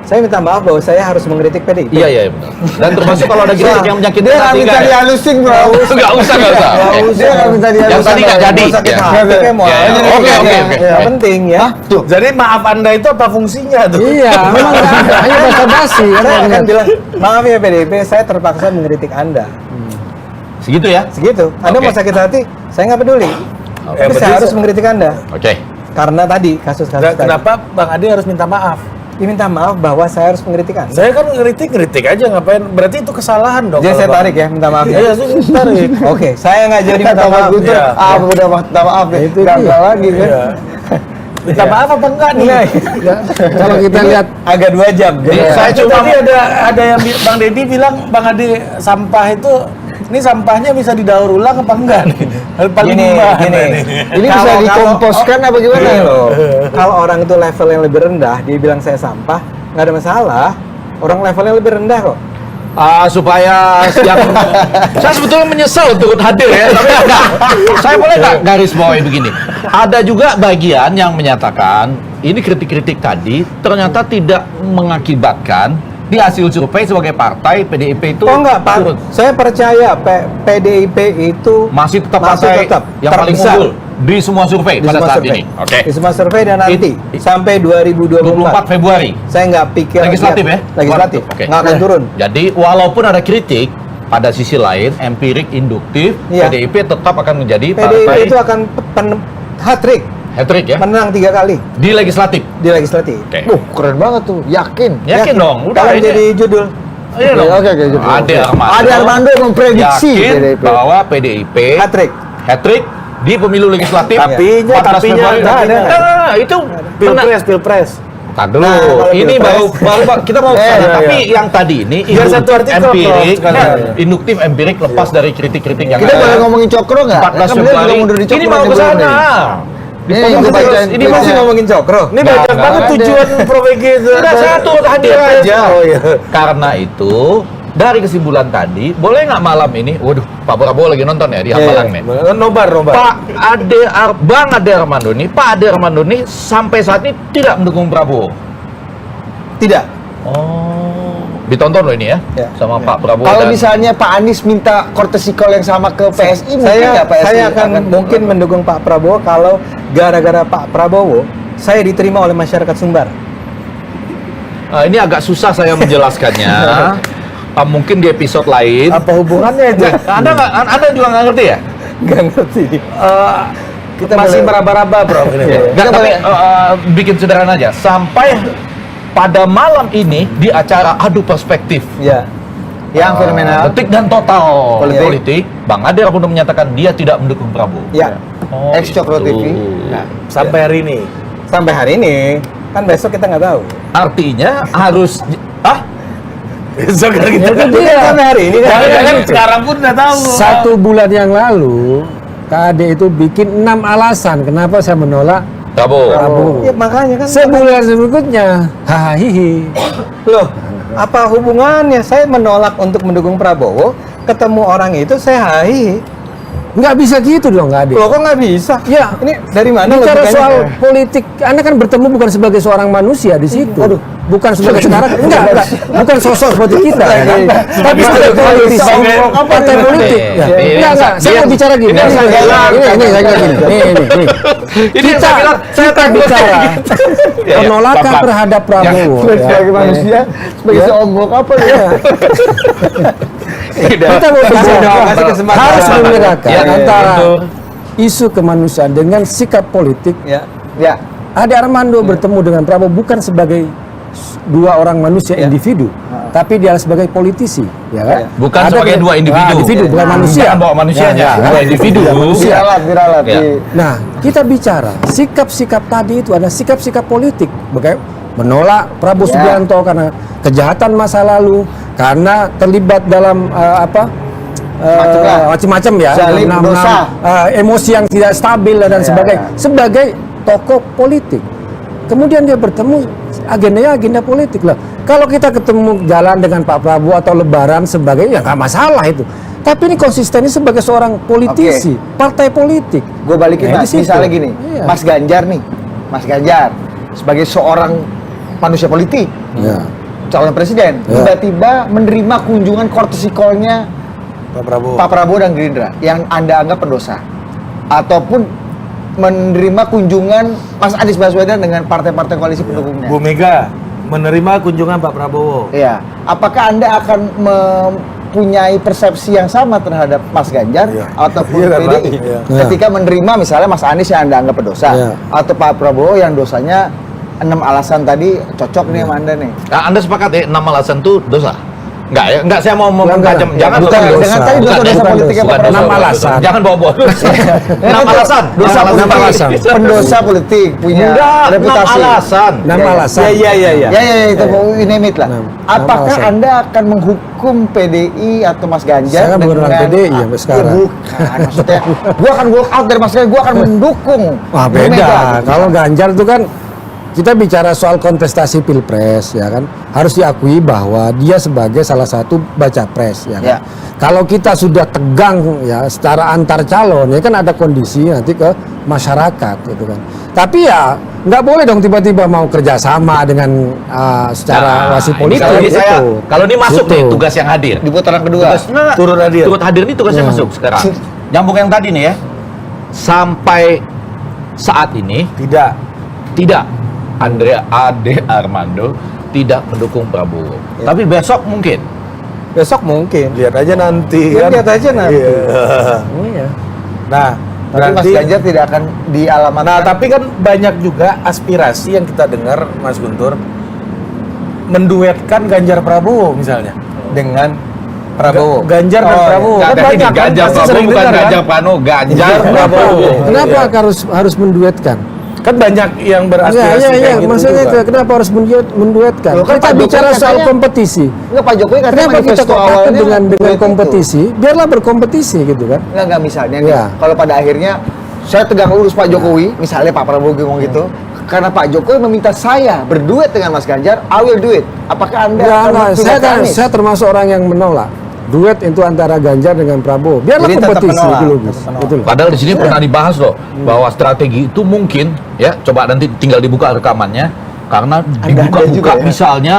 saya minta maaf bahwa saya harus mengkritik PDIP. Iya benar. Dan termasuk kalau ada kritik yang menyakitkan Dia nggak hati minta kan? dihalusin, bro. Nggak usah. Dia nggak minta dihalusin. Yang tadi nggak jadi. Nggak usah kita Ya. kritiknya mau Ya, aja. ya. Oke. Yang penting ya. Jadi maaf Anda itu apa fungsinya tuh? Iya, memang nggak ada. Hanya basa-basi kan. Saya akan bilang, maaf ya PDIP, saya terpaksa mengkritik Anda. Segitu ya? Segitu. Anda Oke. mau sakit hati, saya nggak peduli. Tapi berarti saya harus mengkritik Anda. Oke. Karena tadi kasus-kasus tadi. Kenapa Bang Ade harus minta maaf? Dia minta maaf bahwa saya harus mengkritik Anda. Saya kan ngeritik aja ngapain? Berarti itu kesalahan dong. Jadi kalau saya Bang- tarik ya, minta maaf ya. Iya, saya tarik. Oke, saya nggak jadi minta Kata Mas maaf. Guntur, Iya. udah minta maaf ya. Itu Gagal dia. lagi kan. Iya. Minta maaf apa enggak nih? Iya. Kalau kita Ini lihat agak 2 jam. Jadi Iya. Saya cuma tadi ada yang Bang Deddy bilang Bang Ade sampah itu ini sampahnya bisa didaur ulang apa enggak nih? Paling Gini. gimana nih? Ini bisa dikomposkan apa gimana? Gini loh. Kalau orang itu level yang lebih rendah, dia bilang saya sampah, nggak ada masalah. Orang levelnya lebih rendah kok. Supaya yang saya sebetulnya menyesal turut hadir ya, tapi enggak. Saya boleh nggak garis bawahi begini? Ada juga bagian yang menyatakan ini kritik-kritik tadi ternyata tidak mengakibatkan di hasil survei sebagai partai PDIP itu Oh enggak, Pak. turut. Saya percaya PDIP itu Masih tetap masih partai tetap yang paling terbesar unggul di semua survei di pada semua saat survei. ini. Oke. Di semua survei dan nanti sampai 2024. 24 Februari. Saya nggak pikir Legislatif ya? Legislatif. Oke. Nggak akan turun. Jadi walaupun ada kritik, pada sisi lain empirik induktif Iya. PDIP tetap akan menjadi PDIP partai itu akan hat-trick, hat-trick ya menang 3 kali di legislatif. di legislatif. Oke. Keren banget tuh, yakin. Yakin dong, udah Kalau ini. jadi judul. Iya dong. Oke. Ade Armando. Ade Armando memprediksi yakin PDIP. bahwa PDIP Hat-trick. hat-trick di pemilu legislatif. Tapinya, 14 Februari. nggak ada. Nah, itu Pilpres. Tar dulu. Nah, kalau Ini Pilpres. baru kita mau iya, tapi yang tadi ini Biar satu artikel, empirik, Prof, sekalian. induktif empirik lepas dari kritik-kritik yang Kita ada. boleh ngomongin Cokro nggak? 14 Kan beliau juga Februari. mundur di Cokro Ini mau nih, ke belum sana. nih. Ini gue bacain Ini masih ngomongin Cokro. Ini Nggak, banyak nggak banget ada. tujuan Prof. Egi. Udah saya turut hadir aja. Oh iya. Karena itu dari kesimpulan tadi, boleh nggak malam ini? Waduh, Pak Prabowo lagi nonton ya di Hambalang nih. Nobar. Bang Ade Armando nih, Pak Ade Armando nih sampai saat ini tidak mendukung Prabowo. Tidak. Oh, ditonton loh ini ya, Ya. sama Pak Prabowo. Kalau dan- misalnya Pak Anies minta courtesy call yang sama ke PSI, mungkin nggak PSI Saya akan mungkin mendukung Pak Prabowo kalau gara-gara Pak Prabowo saya diterima oleh masyarakat Sumbar. ini agak susah saya menjelaskannya. Mungkin di episode lain. Apa hubungannya itu? Anda juga nggak ngerti ya? Nggak ngerti. Kita masih boleh- meraba-raba, Bro. Ini, Bro. Nggak, tapi bikin sederhana aja. Sampai pada malam ini di acara adu perspektif Ya. Yang fenomenal. Detik dan Total Politik. Politik, Bang Ade Rapundo menyatakan dia tidak mendukung Prabowo. Ya. Oh, Ex Cokro gitu. TV. Nah, Sampai hari ini. sampai hari ini kan besok kita nggak tahu. Artinya harus Besok hari kita Itu dia. Sampai hari ini kan. Jangan sekarang pun udah tahu. 1 bulan yang lalu KAD itu bikin 6 alasan kenapa saya menolak Prabowo. Prabowo. Ya makanya kan. Sebulan berikutnya, hahihi. Loh, apa hubungannya saya menolak untuk mendukung Prabowo, ketemu orang itu saya hahi. Nggak bisa gitu dong, KAD. Loh kok nggak bisa? Ya, Ini dari mana bicara logikanya? soal politik, Anda kan bertemu bukan sebagai seorang manusia di situ. Bukan sebagai karakter, enggak, bukan sosok seperti kita, ya kan? Tapi sebagai politisi, partai politik. Ya. Enggak, saya mau bicara gini. Ini saya bilang gini. Nih. Kita bicara penolakan terhadap Prabowo. Sebagai manusia, sebagai seonggok apa ya? Kita mau bicara kasih kesempatan. harus membedakan Ya, antara betul. isu kemanusiaan dengan sikap politik. Ya. Ya. Ade Armando bertemu dengan Prabowo bukan sebagai dua orang manusia individu, tapi dia sebagai politisi, ya kan? Bukan sebagai dua individu. bukan manusia. Jangan bawa manusianya, dua individu. Diralat. Ya. Nah, kita bicara sikap-sikap tadi itu ada sikap-sikap politik, menolak Prabowo Subianto karena kejahatan masa lalu, karena terlibat dalam macam-macam ya, Zalim, dosa. emosi yang tidak stabil dan sebagainya, sebagai tokoh politik. Kemudian dia bertemu agendanya agenda politik lah. Kalau kita ketemu jalan dengan Pak Prabowo atau Lebaran sebagainya, ya nggak masalah itu. Tapi ini konsistennya sebagai seorang politisi, partai politik. Gue balikin Nah, Mas, di situ. misalnya gini, Iya. Mas Ganjar nih, Mas Ganjar sebagai seorang manusia politik, Ya. calon presiden, Ya. tiba-tiba menerima kunjungan courtesy call-nya Pak Prabowo. Pak Prabowo dan Gerindra yang Anda anggap pendosa, ataupun menerima kunjungan Mas Anies Baswedan dengan partai-partai koalisi pendukungnya. Bu Mega menerima kunjungan Pak Prabowo. Iya, apakah Anda akan mempunyai persepsi yang sama terhadap Mas Ganjar Iya. ataupun Iya, kan, PDI Pak? Iya. ketika menerima misalnya Mas Anies yang Anda anggap pendosa Iya. atau Pak Prabowo yang dosanya 6 alasan tadi cocok nih sama Anda nih. Nah, Anda sepakat ya 6 alasan itu dosa? Enggak ya? Enggak, saya mau Enggak. mempertajam. Jangan Bukan dosa. dosa. Dengan tadi Bukan, dosa-dosa bukan politiknya dosa. Pak Bukan Prabowo. dosa. 6 alasan. Jangan bawa-bawa dosa. 6 alasan. Dosa Enam politik, alasan. pendosa politik punya Enggak, 6 reputasi. alasan. 6 alasan. Iya. Ya itu name it lah. Enam Apakah alasan. Anda akan menghukum PDI atau Mas Ganjar? Saya kan bukan orang PDI sampai sekarang. Ya, bukan, maksudnya gua akan walk out dari Mas Ganjar, gua akan mendukung. Wah, Bu Mega, beda. gitu. Kalau Ganjar itu kan kita bicara soal kontestasi pilpres, ya kan, harus diakui bahwa dia sebagai salah satu baca pres, ya kan. Ya. Kalau kita sudah tegang ya secara antar calon, ya kan ada kondisi nanti ke masyarakat, gitu kan. Tapi ya nggak boleh dong tiba-tiba mau kerjasama dengan secara Nah, wasit ini politik. kalau ini saya, itu. kalau ini masuk Itu. nih tugas yang hadir. Di putaran kedua. Turun hadir. Turut hadir ini tugasnya Ya. masuk sekarang. Nyambung yang tadi nih ya. Sampai saat ini tidak Ade Armando tidak mendukung Prabowo. Tapi besok mungkin. Besok mungkin. Lihat aja nanti Ya, kan. lihat aja nanti. Iya. Iya. Nah, Tapi Mas berarti Ganjar tidak akan dialamatkan. nah, tapi kan banyak juga aspirasi yang kita dengar Mas Guntur menduetkan Ganjar Prabowo misalnya. Dengan Prabowo. Ganjar dan Oh, Prabowo. Nggak, Kan tadi banyak kan, Ganjar pasti Prabowo sering bukan dengar kan? Ganjar Pranowo, Ganjar Prabowo. Kenapa Iya. harus menduetkan? Kan banyak yang beraspirasi Iya, kayak gitu maksudnya juga. itu kenapa harus menduetkan? Loh, kan Kita Pak Jokowi bicara soal katanya- kompetisi. Enggak, Pak Jokowi katanya Kenapa kita manifesto kok takut awalnya dengan duet itu. kompetisi? Biarlah berkompetisi gitu kan. Enggak misalnya nih, Ya. kalau pada akhirnya saya tegak lurus Pak Jokowi, misalnya Pak Prabowo ngomong gitu, karena Pak Jokowi meminta saya berduet dengan Mas Ganjar, I will do it. Apakah Anda Enggak, akan saya pindah ke Anies? saya termasuk orang yang menolak duet itu antara Ganjar dengan Prabowo. Biarlah Jadi tetap kompetisi menolak, itu logis. tetap menolak. Gitu loh. Padahal di sini pernah dibahas loh bahwa strategi itu mungkin ya coba nanti tinggal dibuka rekamannya karena dibuka-buka juga ya? misalnya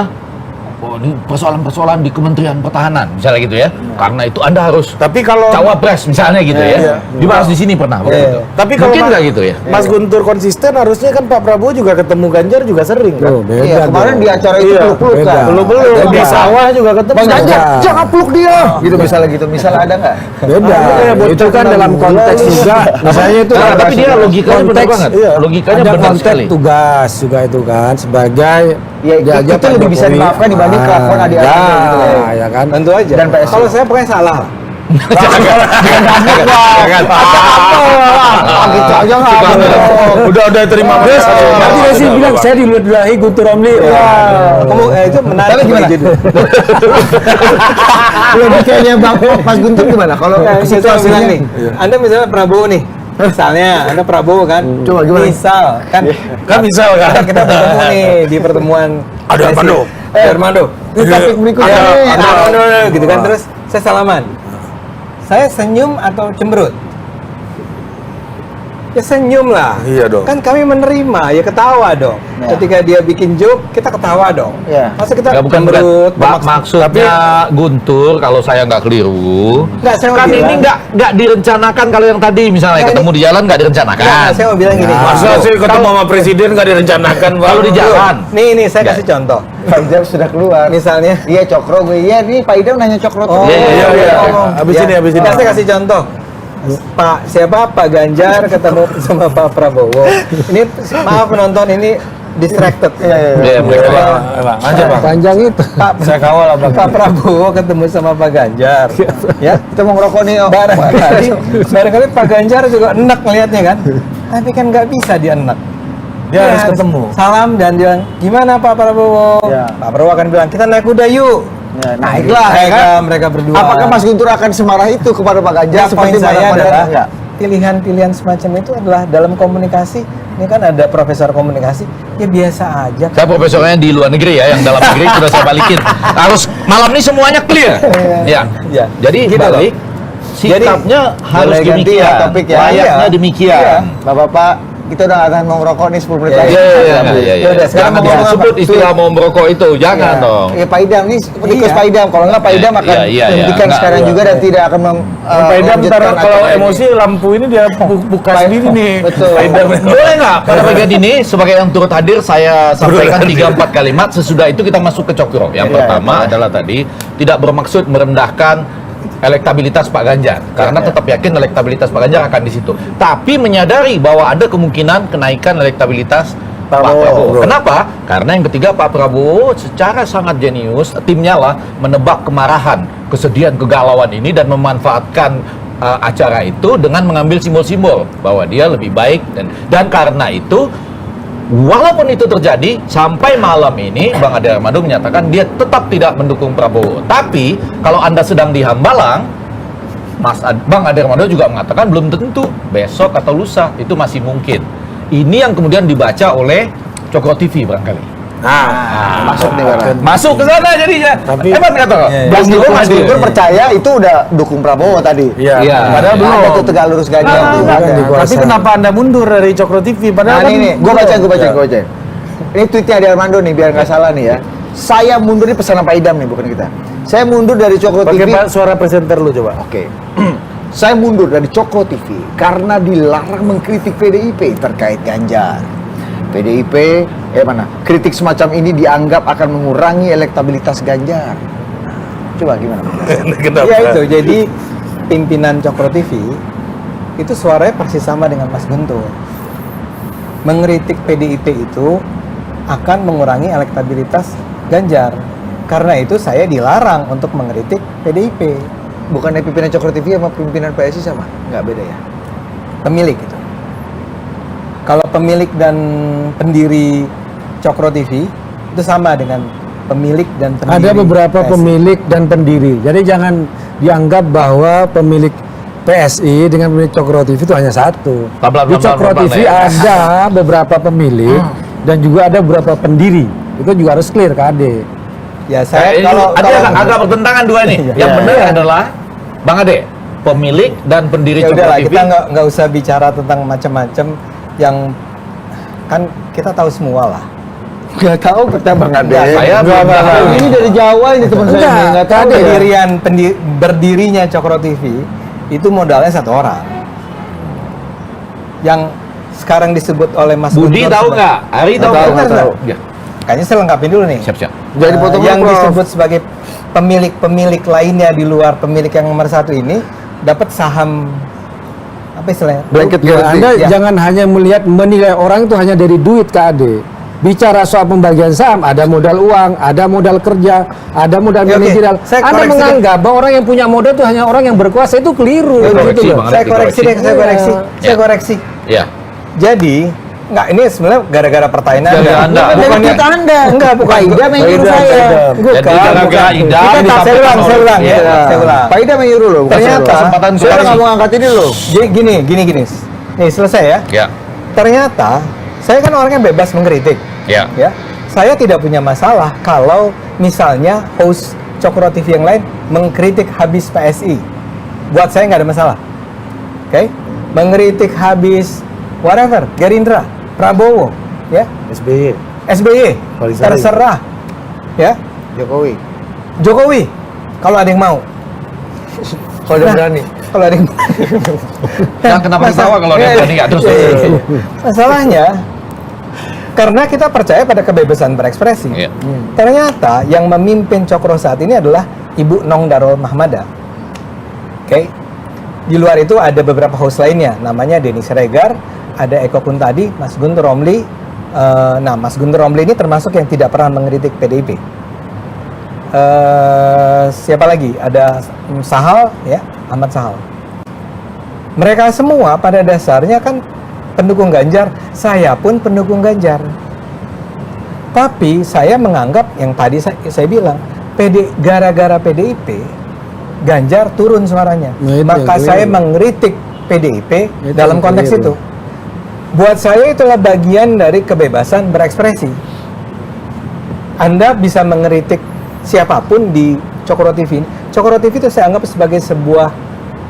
oh ini persoalan-persoalan di Kementerian Pertahanan misalnya gitu ya. Karena itu Anda harus Tapi kalau cawapres misalnya gitu ya. Dibahas di sini pernah begitu. Tapi kalau mungkin nggak gitu ya? Mas Guntur konsisten, harusnya kan Pak Prabowo juga ketemu Ganjar juga sering kan? Tuh, beda Iya, kemarin dong. di acara itu Iya, peluk-peluk beda. kan. Belum di Beda. sawah juga ketemu. Bang Ganjar, Beda. jangan peluk dia. Gitu misalnya gitu. Misalnya ada nggak? Beda. Itu kan dalam konteks juga. Misalnya itu Nah, ada tapi dia logikanya benar konteks, banget. iya. Logikanya ada benar konteks sekali. tugas juga itu kan sebagai Ya, diajak itu Pak lebih bisa Jokowi. dimaafkan dibanding kelakuan adik-adiknya gitu ya. Ya kan. Tentu aja. Dan PSI. Kalau saya pokoknya salah. Gitu aja nggak. Udah terima Terus nanti Desi bilang saya diludahi Guntur Romli. Kamu itu menarik. Tapi gimana? Jadi. Logikanya Bang Mas Guntur gimana? Kalau Saya bilang situasinya nih, Anda misalnya Prabowo nih, misalnya Anda Prabowo kan, Coba gimana? misal kan, Kan misal kan. kita bertemu nih di pertemuan Ada Desi. Armando. Armando. Ini topik berikutnya Ada nih. Armando gitu kan, terus saya salaman. Saya senyum atau cemberut? Ya senyum lah. Iya dong. Kan kami menerima, ya ketawa dong. Ya. Ketika dia bikin joke, kita ketawa dong. Iya. Masa kita Nggak, bukan. cemberut? Maksudnya Guntur kalau saya nggak keliru, Nggak, saya mau kan bilang. ini nggak direncanakan kalau yang tadi misalnya Nggak, ketemu di jalan nggak direncanakan. Nggak, saya mau bilang gini. Masa sih ketemu sama presiden nggak direncanakan, Bang? Kalau di jalan. Nih, saya Nggak. kasih contoh. Pak Idam sudah keluar. Misalnya, Iya Cokro gue. Iya nih Pak Idam nanya Cokro. oh, tuh. iya. Abis ini. Nah, saya kasih contoh. Pak Ganjar ketemu sama Pak Prabowo. Ini maaf penonton ini distracted. Iya, mereka. Bang, aja Bang. Panjang itu. Saya kawal lah Bang. Pak Prabowo ketemu sama Pak Ganjar. Ya, Kita mau ngerokok nih. Oh. barangkali Pak Ganjar juga enak ngelihatnya kan. Tapi kan nggak bisa dia enak. Dia harus ketemu. Salam dan dia bilang, gimana Pak Prabowo? Ya. Pak Prabowo akan bilang, kita naik kuda yuk. Ya, naiklah ya Mereka, kan. mereka berdua. Apakah Mas Guntur akan semarah itu kepada Pak Ganjar Ya, poin seperti saya marah pada adalah enggak? pilihan-pilihan semacam itu adalah dalam komunikasi. Ini kan ada profesor komunikasi, ya biasa aja. Saya profesornya di luar negeri ya, yang dalam negeri sudah saya balikin. Harus malam ini semuanya clear. Ya. Ya. Jadi Gitu balik sikapnya harus boleh ganti demikian. ya topik ya. Layaknya Iya. demikian. Bapak-bapak, kita udah nggak tahan mau ngerokok nih 10 menit lagi. Iya. Ya udah, sekarang Jangan mau ngomong disebut apa? istilah mau merokok itu, jangan dong. Ya Pak Idam nih tikus Iya. Pak Idam. Kalau nggak Pak Idam Iya, akan iya, hentikan iya. sekarang Nggak, juga dan tidak akan Pak Idam ntar kalau acara ini. emosi lampu ini dia buka sendiri nih. Betul. Pak Idam. Boleh nggak pada bagian ini sebagai yang turut hadir saya sampaikan 3-4 kalimat, sesudah itu kita masuk ke Cokro. Yang Iya, pertama adalah tadi tidak bermaksud merendahkan elektabilitas Pak Ganjar, karena tetap yakin elektabilitas Pak Ganjar akan di situ. Tapi menyadari bahwa ada kemungkinan kenaikan elektabilitas Pak Prabowo. Kenapa? Karena yang ketiga Pak Prabowo secara sangat jenius, timnya lah menebak kemarahan, kesedihan, kegalauan ini dan memanfaatkan acara itu dengan mengambil simbol-simbol bahwa dia lebih baik dan karena itu walaupun itu terjadi sampai malam ini Bang Ade Armando menyatakan dia tetap tidak mendukung Prabowo. Tapi kalau Anda sedang di Hambalang, Bang Ade Armando juga mengatakan belum tentu besok atau lusa itu masih mungkin. Ini yang kemudian dibaca oleh Cokro TV barangkali. Masuk nih Barat. Masuk ke sana jadinya. Tapi- Hebat nggak tuh? Mas Guntur percaya itu udah dukung Prabowo tadi. Iya. Iya. Padahal belum. Ada tuh Tegak Lurus Ganjar tuh. bukan ada. dikuasai. Tapi kenapa Anda mundur dari Cokro TV? Padahal Nah kan ini, gue baca. Ya. Ini tweetnya Ade Armando nih, biar nggak salah nih ya. Saya mundur, ini pesanan Pak Idam nih, bukan kita. Saya mundur dari Cokro Pakai TV. suara presenter lu coba. Oke. Saya mundur dari Cokro TV karena dilarang mengkritik PDIP terkait Ganjar. PDIP, kritik semacam ini dianggap akan mengurangi elektabilitas Ganjar. Coba gimana? Kenapa? Ya itu, jadi pimpinan Cokro TV itu suaranya persis sama dengan Mas Guntur. Mengkritik PDIP itu akan mengurangi elektabilitas Ganjar. Karena itu saya dilarang untuk mengkritik PDIP. Bukannya pimpinan Cokro TV sama pimpinan PSI sama? Nggak beda ya? Pemilik itu. Kalau pemilik dan pendiri Cokro TV itu sama dengan pemilik dan pendiri. Ada beberapa PSI. pemilik dan pendiri. Jadi jangan dianggap bahwa pemilik PSI dengan pemilik Cokro TV itu hanya satu. Bla, bla, Di bla, Cokro bla, bla, TV ya. ada beberapa pemilik dan juga ada beberapa pendiri. Itu juga harus clear ke Ade. Ya saya kalau agak bertentangan dua ini. Yang benar adalah Bang Ade, pemilik dan pendiri ya Cokro udahlah, TV. kita nggak usah bicara tentang macam-macam yang kan kita tahu semua lah Nggak tahu kita Bang Ade. Saya belum tahu. Ini dari Jawa ini teman saya. Enggak, Nggak tahu. Pendirian berdirinya Cokro TV itu modalnya satu orang. Yang sekarang disebut oleh Mas Budi Guntur tahu sebagai- nggak? Ari tahu Tahu, nggak? tahu. Ya, Kayaknya saya lengkapin dulu nih. siap-siap. Jadi potong yang Prof. disebut sebagai pemilik lainnya di luar pemilik yang nomor satu ini dapat saham apa istilahnya? Blanket Ya, guarantee. Anda Ya. jangan hanya menilai orang itu hanya dari duit KAD. Bicara soal pembagian saham, ada modal uang, ada modal kerja, ada modal Ya, oke. manajerial. Saya Anda koreksi menganggap bahwa orang yang punya modal itu hanya orang yang berkuasa, itu keliru. Ya, Koreksi, Gitu loh. Bang. Saya koreksi deh, saya Iya. koreksi. Saya Ya. koreksi. Ya. Jadi, enggak, ini sebenarnya gara-gara pertanyaan Gara-gara Anda. Bukan Dari Anda. Enggak, bukan. Pak Ida menyuruh saya. Bukan, Jadi gara-gara bukan. Ida Kita tak, disampaikan saya ulang, saya oleh- ulang. Iya. Ya, saya ulang. Pak Ida menyuruh loh. bukan Ternyata- saya loh. Kesempatan Saya sekali. nggak mau angkat ini loh. Jadi gini. Nih, selesai ya. Ya. Ternyata saya kan orang yang bebas mengkritik. Ya. Ya. Saya tidak punya masalah kalau misalnya host Cokro TV yang lain mengkritik habis PSI. Buat saya nggak ada masalah. Oke? Mengkritik habis whatever, Gerindra, Prabowo, ya, SBY, terserah. Ya, Jokowi. Jokowi kalau ada yang mau. Kalau dia berani. Kalau ada yang Nah, kenapa ketawa kalau dia berani nggak terus? Masalahnya karena kita percaya pada kebebasan berekspresi. Iya. Ternyata yang memimpin Cokro saat ini adalah Ibu Nong Darul Mahmada. Oke. Di luar itu ada beberapa host lainnya, namanya Denny Siregar, ada Eko Kuntadi, Mas Guntur Romli. Nah, Mas Guntur Romli ini termasuk yang tidak pernah mengkritik PDIP. Siapa lagi? Ada Sahal, ya, Ahmad Sahal. Mereka semua pada dasarnya kan pendukung Ganjar, saya pun pendukung Ganjar. Tapi saya menganggap yang tadi saya bilang, gara-gara PDIP, Ganjar turun suaranya. Nah, itu Maka yang saya keliru. mengkritik PDIP Itu dalam yang konteks keliru. itu. Buat saya itulah bagian dari kebebasan berekspresi. Anda bisa mengkritik siapapun di Cokro TV. Cokro TV itu saya anggap sebagai sebuah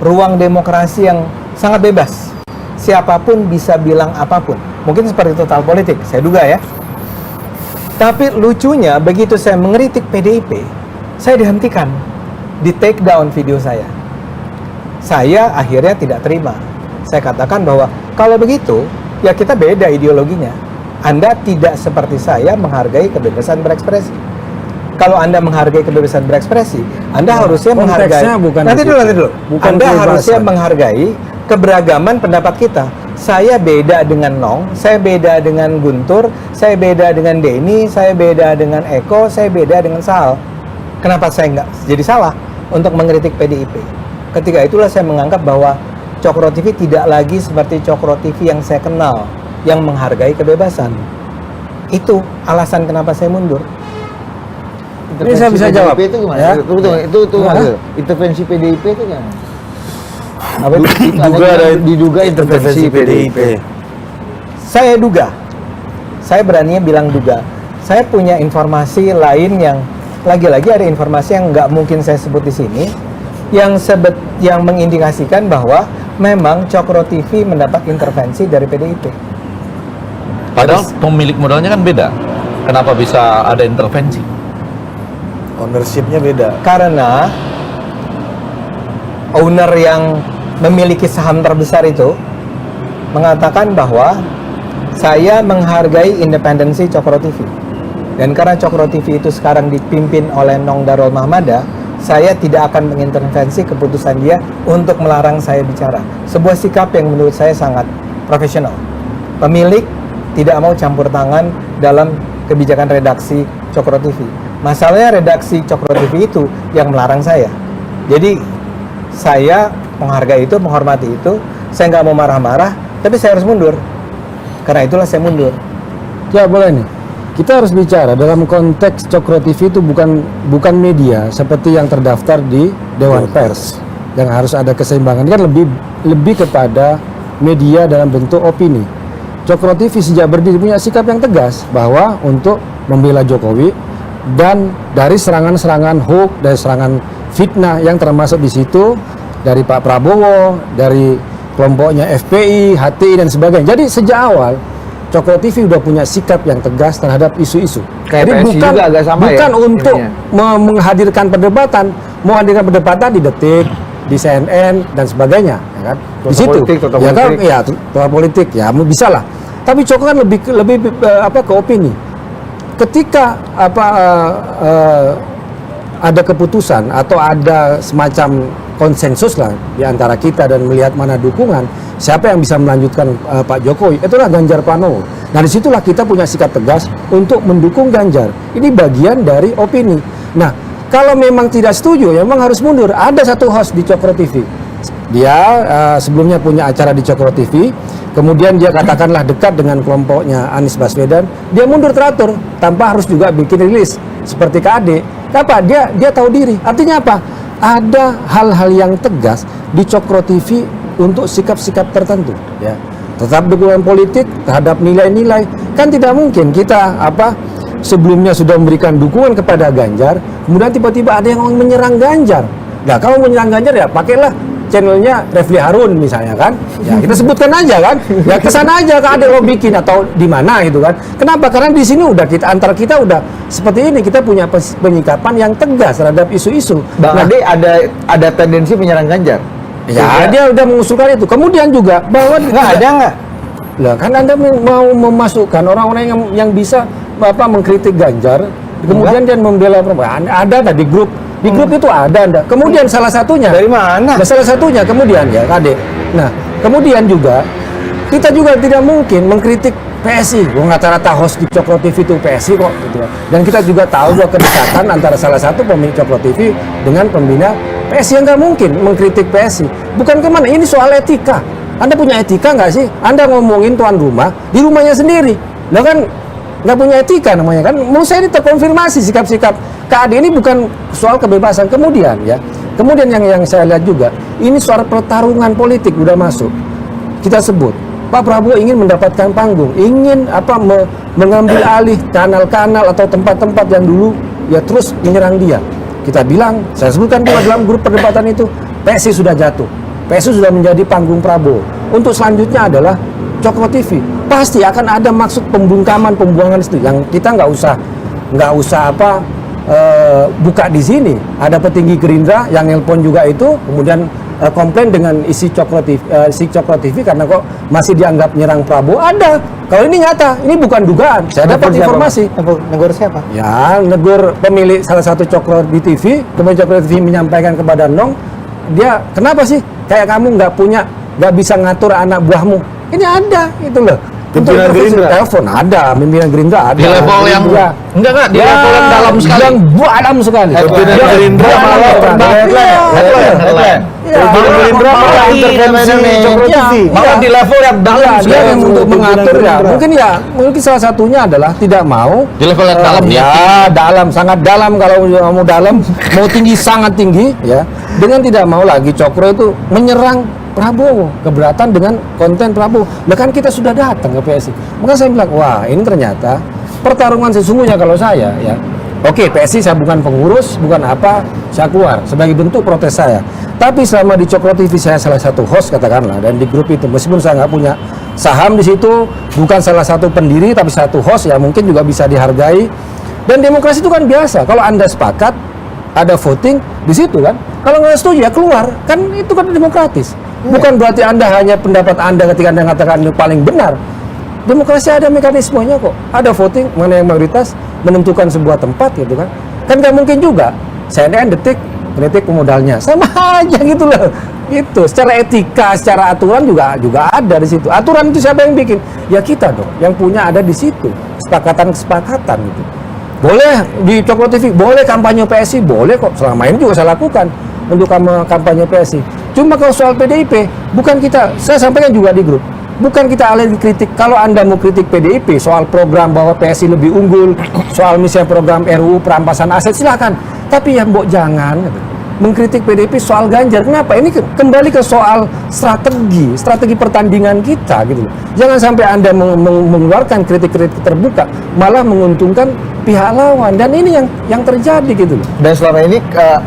ruang demokrasi yang sangat bebas. Siapapun bisa bilang apapun. Mungkin seperti total politik, saya duga ya. Tapi lucunya, begitu saya mengkritik PDIP, saya dihentikan. Di take down video saya. Saya akhirnya tidak terima. Saya katakan bahwa kalau begitu, ya kita beda ideologinya. Anda tidak seperti saya menghargai kebebasan berekspresi. Kalau Anda menghargai kebebasan berekspresi, Anda harusnya menghargai. konteksnya bukan Nanti di dulu, situ. nanti dulu. Bukan Anda kebebasan. harusnya menghargai keberagaman pendapat kita. Saya beda dengan Nong, saya beda dengan Guntur, saya beda dengan Denny, saya beda dengan Eko, saya beda dengan Sal. Kenapa saya nggak jadi salah untuk mengkritik PDIP? Ketika itulah saya menganggap bahwa Cokro TV tidak lagi seperti Cokro TV yang saya kenal, yang menghargai kebebasan. Itu alasan kenapa saya mundur. Ini saya bisa PDIP jawab. itu gimana? Ya. Itu Hah? intervensi PDIP itu kan? Apa itu? Diduga intervensi PDIP. Saya duga, saya beraninya bilang duga. Saya punya informasi lain yang lagi-lagi ada informasi yang nggak mungkin saya sebut di sini, yang mengindikasikan bahwa memang Cokro TV mendapat intervensi dari PDIP. Padahal pemilik modalnya kan beda. Kenapa bisa ada intervensi? Ownership-nya beda. Karena owner yang memiliki saham terbesar itu mengatakan bahwa saya menghargai independensi Cokro TV. Dan karena Cokro TV itu sekarang dipimpin oleh Nong Darul Mahmada, saya tidak akan mengintervensi keputusan dia untuk melarang saya bicara. Sebuah sikap yang menurut saya sangat profesional. Pemilik tidak mau campur tangan dalam kebijakan redaksi Cokro TV. Masalahnya redaksi Cokro TV itu yang melarang saya. Jadi saya menghargai itu, menghormati itu. Saya nggak mau marah-marah, tapi saya harus mundur. Karena itulah saya mundur. Ya boleh nih. Kita harus bicara dalam konteks Cokro TV itu bukan media seperti yang terdaftar di Dewan Pers yang harus ada keseimbangan. Ini kan lebih kepada media dalam bentuk opini. Cokro TV sejak berdiri punya sikap yang tegas bahwa untuk membela Jokowi dan dari serangan-serangan hoax, dari serangan fitnah yang termasuk di situ dari Pak Prabowo, dari kelompoknya FPI, HTI dan sebagainya. Jadi sejak awal Cokro TV udah punya sikap yang tegas terhadap isu-isu. Kayak PSI juga agak sama ya, bukan untuk ininya. menghadirkan perdebatan, mau hadirkan perdebatan di Detik, di CNN dan sebagainya, ya kan? Di Total situ, politik, total ya kan? politik. Ya, total politik, ya bisa lah. Tapi Cokro kan lebih ke opini. Ketika ada keputusan atau ada semacam konsensus lah di antara kita dan melihat mana dukungan, siapa yang bisa melanjutkan Pak Jokowi, itulah Ganjar Pranowo. Nah, disitulah kita punya sikap tegas untuk mendukung Ganjar. Ini bagian dari opini. Nah, kalau memang tidak setuju, ya memang harus mundur. Ada satu host di Cokro TV. Dia sebelumnya punya acara di Cokro TV, kemudian dia katakanlah dekat dengan kelompoknya Anies Baswedan, dia mundur teratur tanpa harus juga bikin rilis seperti KAD. Apa? Dia tahu diri. Artinya apa? Ada hal-hal yang tegas di Cokro TV untuk sikap-sikap tertentu, ya. Tetap dukungan politik terhadap nilai-nilai. Kan tidak mungkin kita sebelumnya sudah memberikan dukungan kepada Ganjar, kemudian tiba-tiba ada yang menyerang Ganjar. Nah, kalau menyerang Ganjar ya pakailah channelnya Refli Harun misalnya kan, ya kita sebutkan aja kan, ya kesana aja ke ada lo bikin atau di mana gitu kan. Kenapa? Karena di sini udah antara kita udah seperti ini, kita punya penyikapan yang tegas terhadap isu-isu. Bang Ade ada tendensi menyerang Ganjar. Ya, dia udah mengusulkan itu. Kemudian juga bahwa nggak? Lah kan Anda mau memasukkan orang-orang yang bisa mengkritik Ganjar, kemudian dia membela Prabowo. Ada di grup. Di grup itu ada Anda. Kemudian salah satunya Dari mana? Nah, salah satunya kemudian ya, Kade. Nah, kemudian juga kita juga tidak mungkin mengkritik PSI. Rata-rata host di Cokro TV itu PSI kok gitu kan. Dan kita juga tahu bahwa kedekatan antara salah satu pemilik Cokro TV dengan pembina PSI, yang nggak mungkin mengkritik PSI. Bukan kemana, ini soal etika. Anda punya etika nggak sih? Anda ngomongin tuan rumah di rumahnya sendiri. Lah kan nggak punya etika namanya kan. Menurut saya ini terkonfirmasi sikap-sikap KAD ini bukan soal kebebasan. Kemudian yang saya lihat juga ini soal pertarungan politik udah masuk. Kita sebut Pak Prabowo ingin mendapatkan panggung, ingin mengambil alih kanal-kanal atau tempat-tempat yang dulu ya terus menyerang dia. Kita bilang, saya sebutkan juga dalam grup perdebatan itu, PSI sudah jatuh, PSI sudah menjadi panggung Prabowo. Untuk selanjutnya adalah Cokro TV. Pasti akan ada maksud pembuangan itu yang kita nggak usah buka di sini. Ada petinggi Gerindra yang nelpon juga itu, kemudian komplain dengan isi Cokro TV karena kok masih dianggap nyerang Prabowo. Ada. Kalau ini nyata, ini bukan dugaan. Saya dapat informasi. Negur siapa? Ya, negur pemilik salah satu Cokro di TV, kemudian Cokro TV menyampaikan kepada Nong, dia kenapa sih kayak kamu nggak bisa ngatur anak buahmu? Ini ada, itu loh. Pimpinan Gerindra? Telepon ada, pimpinan Gerindra ada. Di level yang enggak di level yang dalam sekali. Yang dalam sekali. Pimpinan Gerindra malah pernah Headline. Pimpinan Gerindra malah intervensi Cokro TV. Malah di level yang dalam Dia sekali. yang untuk mengatur ya. Gerindra. Mungkin salah satunya adalah tidak mau Di level yang dalam ya, dalam, sangat dalam. Kalau mau dalam, mau tinggi, sangat tinggi ya. Dengan tidak mau lagi Cokro itu menyerang Prabowo, keberatan dengan konten Prabowo. Bahkan kita sudah datang ke PSI. Maka saya bilang, wah ini ternyata pertarungan sesungguhnya kalau saya ya. Oke, PSI saya bukan pengurus, bukan apa, saya keluar sebagai bentuk protes saya. Tapi selama di Cokro TV saya salah satu host katakanlah, dan di grup itu meskipun saya nggak punya saham di situ, bukan salah satu pendiri tapi satu host ya mungkin juga bisa dihargai. Dan demokrasi itu kan biasa. Kalau Anda sepakat ada voting di situ kan. Kalau nggak setuju ya keluar. Kan itu kan demokratis. Bukan berarti Anda hanya pendapat Anda ketika Anda mengatakan ini paling benar. Demokrasi ada mekanismenya kok. Ada voting, mana yang mayoritas menentukan sebuah tempat gitu kan. Kan nggak mungkin juga CNN Detik kritik pemodalnya. Sama aja gitu loh. Itu secara etika, secara aturan juga ada di situ. Aturan itu siapa yang bikin? Ya kita dong. Yang punya ada di situ. Kesepakatan gitu. Boleh di Cokro TV, boleh kampanye PSI, boleh kok. Selama ini juga saya lakukan untuk kampanye PSI. Cuma kalau soal PDIP, bukan kita, saya sampaikan juga di grup, bukan kita alih kritik. Kalau Anda mau kritik PDIP soal program bahwa PSI lebih unggul, soal misalnya program RUU perampasan aset, silakan. Tapi ya mbok jangan mengkritik PDIP soal Ganjar. Kenapa? Ini kembali ke soal strategi pertandingan kita gitu. Jangan sampai Anda mengeluarkan kritik-kritik terbuka, malah menguntungkan pihak lawan. Dan ini yang terjadi gitu loh. Dan selama ini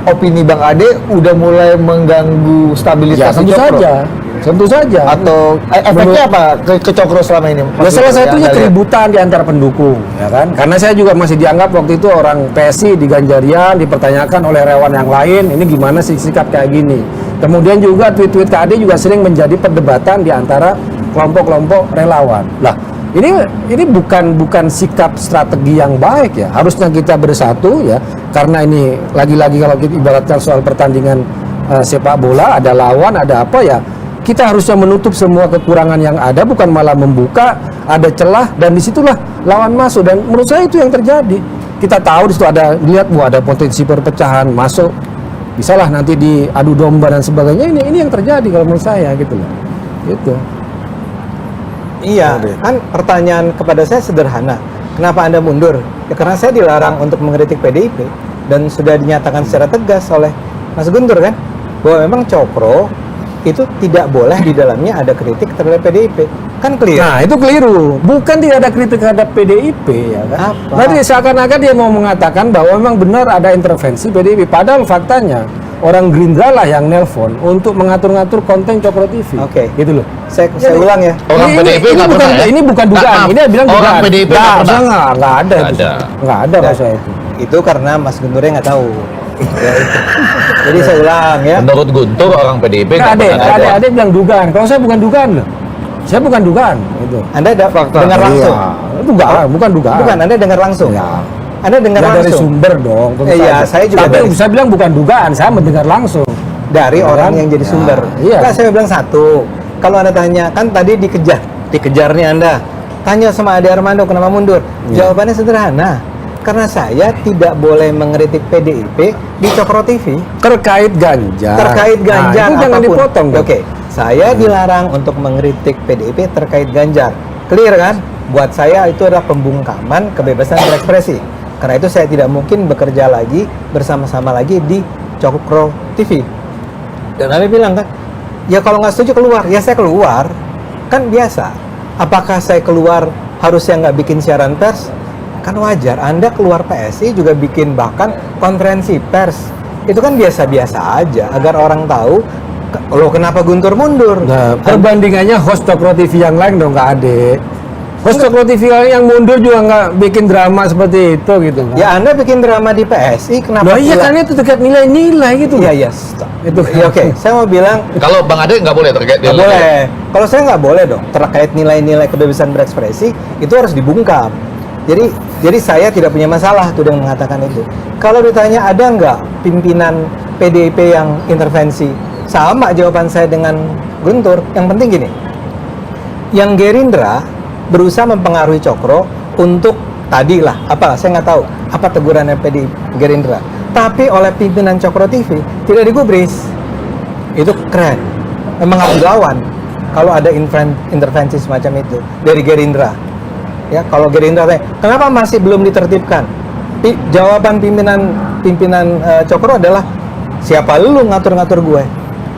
opini Bang Ade udah mulai mengganggu stabilitas Ya tentu Cokro. saja. Tentu saja. Atau efeknya apa ke Cokro selama ini? Ya salah Yang satunya Anda lihat? keributan di antara pendukung, ya kan? Karena saya juga masih dianggap waktu itu orang PSI di Ganjarian, dipertanyakan oleh relawan yang lain, ini gimana sih sikap kayak gini. Kemudian juga tweet-tweet KAD juga sering menjadi perdebatan di antara kelompok-kelompok relawan. Lah, ini bukan sikap strategi yang baik ya. Harusnya kita bersatu ya, karena ini lagi-lagi kalau kita ibaratkan soal pertandingan sepak bola, ada lawan, ada apa ya. Kita harusnya menutup semua kekurangan yang ada, bukan malah membuka, ada celah, dan disitulah lawan masuk. Dan menurut saya itu yang terjadi. Kita tahu di situ dilihat bahwa ada potensi perpecahan masuk, bisalah nanti diadu domba dan sebagainya. Ini yang terjadi kalau menurut saya gitu loh. Gitu. Iya, kan pertanyaan kepada saya sederhana. Kenapa Anda mundur? Ya karena saya dilarang untuk mengkritik PDIP dan sudah dinyatakan secara tegas oleh Mas Guntur kan bahwa memang Cokro itu tidak boleh di dalamnya ada kritik terhadap PDIP. Kan clear. Nah, itu keliru. Bukan tidak ada kritik terhadap PDIP ya kan. Apa? Berarti seakan-akan dia mau mengatakan bahwa memang benar ada intervensi PDIP. Padahal faktanya orang Gerindra lah yang nelpon untuk mengatur-ngatur konten Cokro TV. Oke. Gitu loh. Saya ulang ya. Orang PDIP nggak bukan, pernah ya? ini bukan dugaan. Nggak, Ini dia bilang orang dugaan. PDIP nggak pernah. Nggak ada. Nggak itu. ada. Nggak ada Dan masalah itu. Itu karena Mas Gunturnya nggak tahu. Ya, itu. Jadi saya ulang ya. Menurut Guntur orang PDIP nggak pernah ada. Ada bilang dugaan. Kalau saya bukan dugaan loh. Saya bukan dugaan. Itu. Anda ada dengar langsung. Iya. Dugaan, bukan dugaan. Bukan, Anda dengar langsung. Ya. Anda dengar Nggak dari langsung sumber dong. tentu Iya, saja. saya juga Tapi dari- saya bilang bukan dugaan, saya mendengar langsung. dari orang yang jadi Ya, sumber. iya. Nah, saya bilang satu. Kalau Anda tanya, kan tadi dikejar nih Anda. Tanya sama Ade Armando kenapa mundur? Iya. Jawabannya sederhana. Karena saya tidak boleh mengkritik PDIP di Cokro TV. Terkait Ganjar. Terkait Ganjar Nah, itu jangan apapun. dipotong. dong. Oke, saya dilarang untuk mengkritik PDIP terkait Ganjar. Clear kan? Buat saya itu adalah pembungkaman kebebasan berekspresi. Karena itu saya tidak mungkin bekerja lagi bersama-sama lagi di Cokro TV. Dan Anda bilang kan, ya kalau nggak setuju keluar. Ya saya keluar, kan biasa. Apakah saya keluar harusnya nggak bikin siaran pers? Kan wajar, Anda keluar PSI juga bikin bahkan konferensi pers. Itu kan biasa-biasa aja, agar orang tahu, loh kenapa Guntur mundur? Nah, perbandingannya host Cokro TV yang lain dong, Kak Ade. Host Cokro TV yang mundur juga nggak bikin drama seperti itu gitu. Kan? Ya Anda bikin drama di PSI, kenapa? Loh, iya pula- kan itu terkait nilai-nilai gitu. Iya, iya, stop. Itu. Ya, oke, saya mau bilang Kalau Bang Ade nggak boleh terkait nggak nilai. boleh. Kalau saya nggak boleh dong terkait nilai-nilai kebebasan berekspresi itu harus dibungkam. Jadi saya tidak punya masalah tuh dengan mengatakan itu. Kalau ditanya ada nggak pimpinan PDIP yang intervensi, sama jawaban saya dengan Guntur. Yang penting gini, yang Gerindra berusaha mempengaruhi Cokro untuk tadi lah apa saya nggak tahu apa tegurannya Gerindra, tapi oleh pimpinan Cokro TV tidak digubris. Itu keren, memang harus dilawan kalau ada intervensi semacam itu dari Gerindra. Ya, kalau Gerindra tanya, kenapa masih belum ditertibkan? Jawaban pimpinan Cokro adalah siapa lu ngatur-ngatur gue.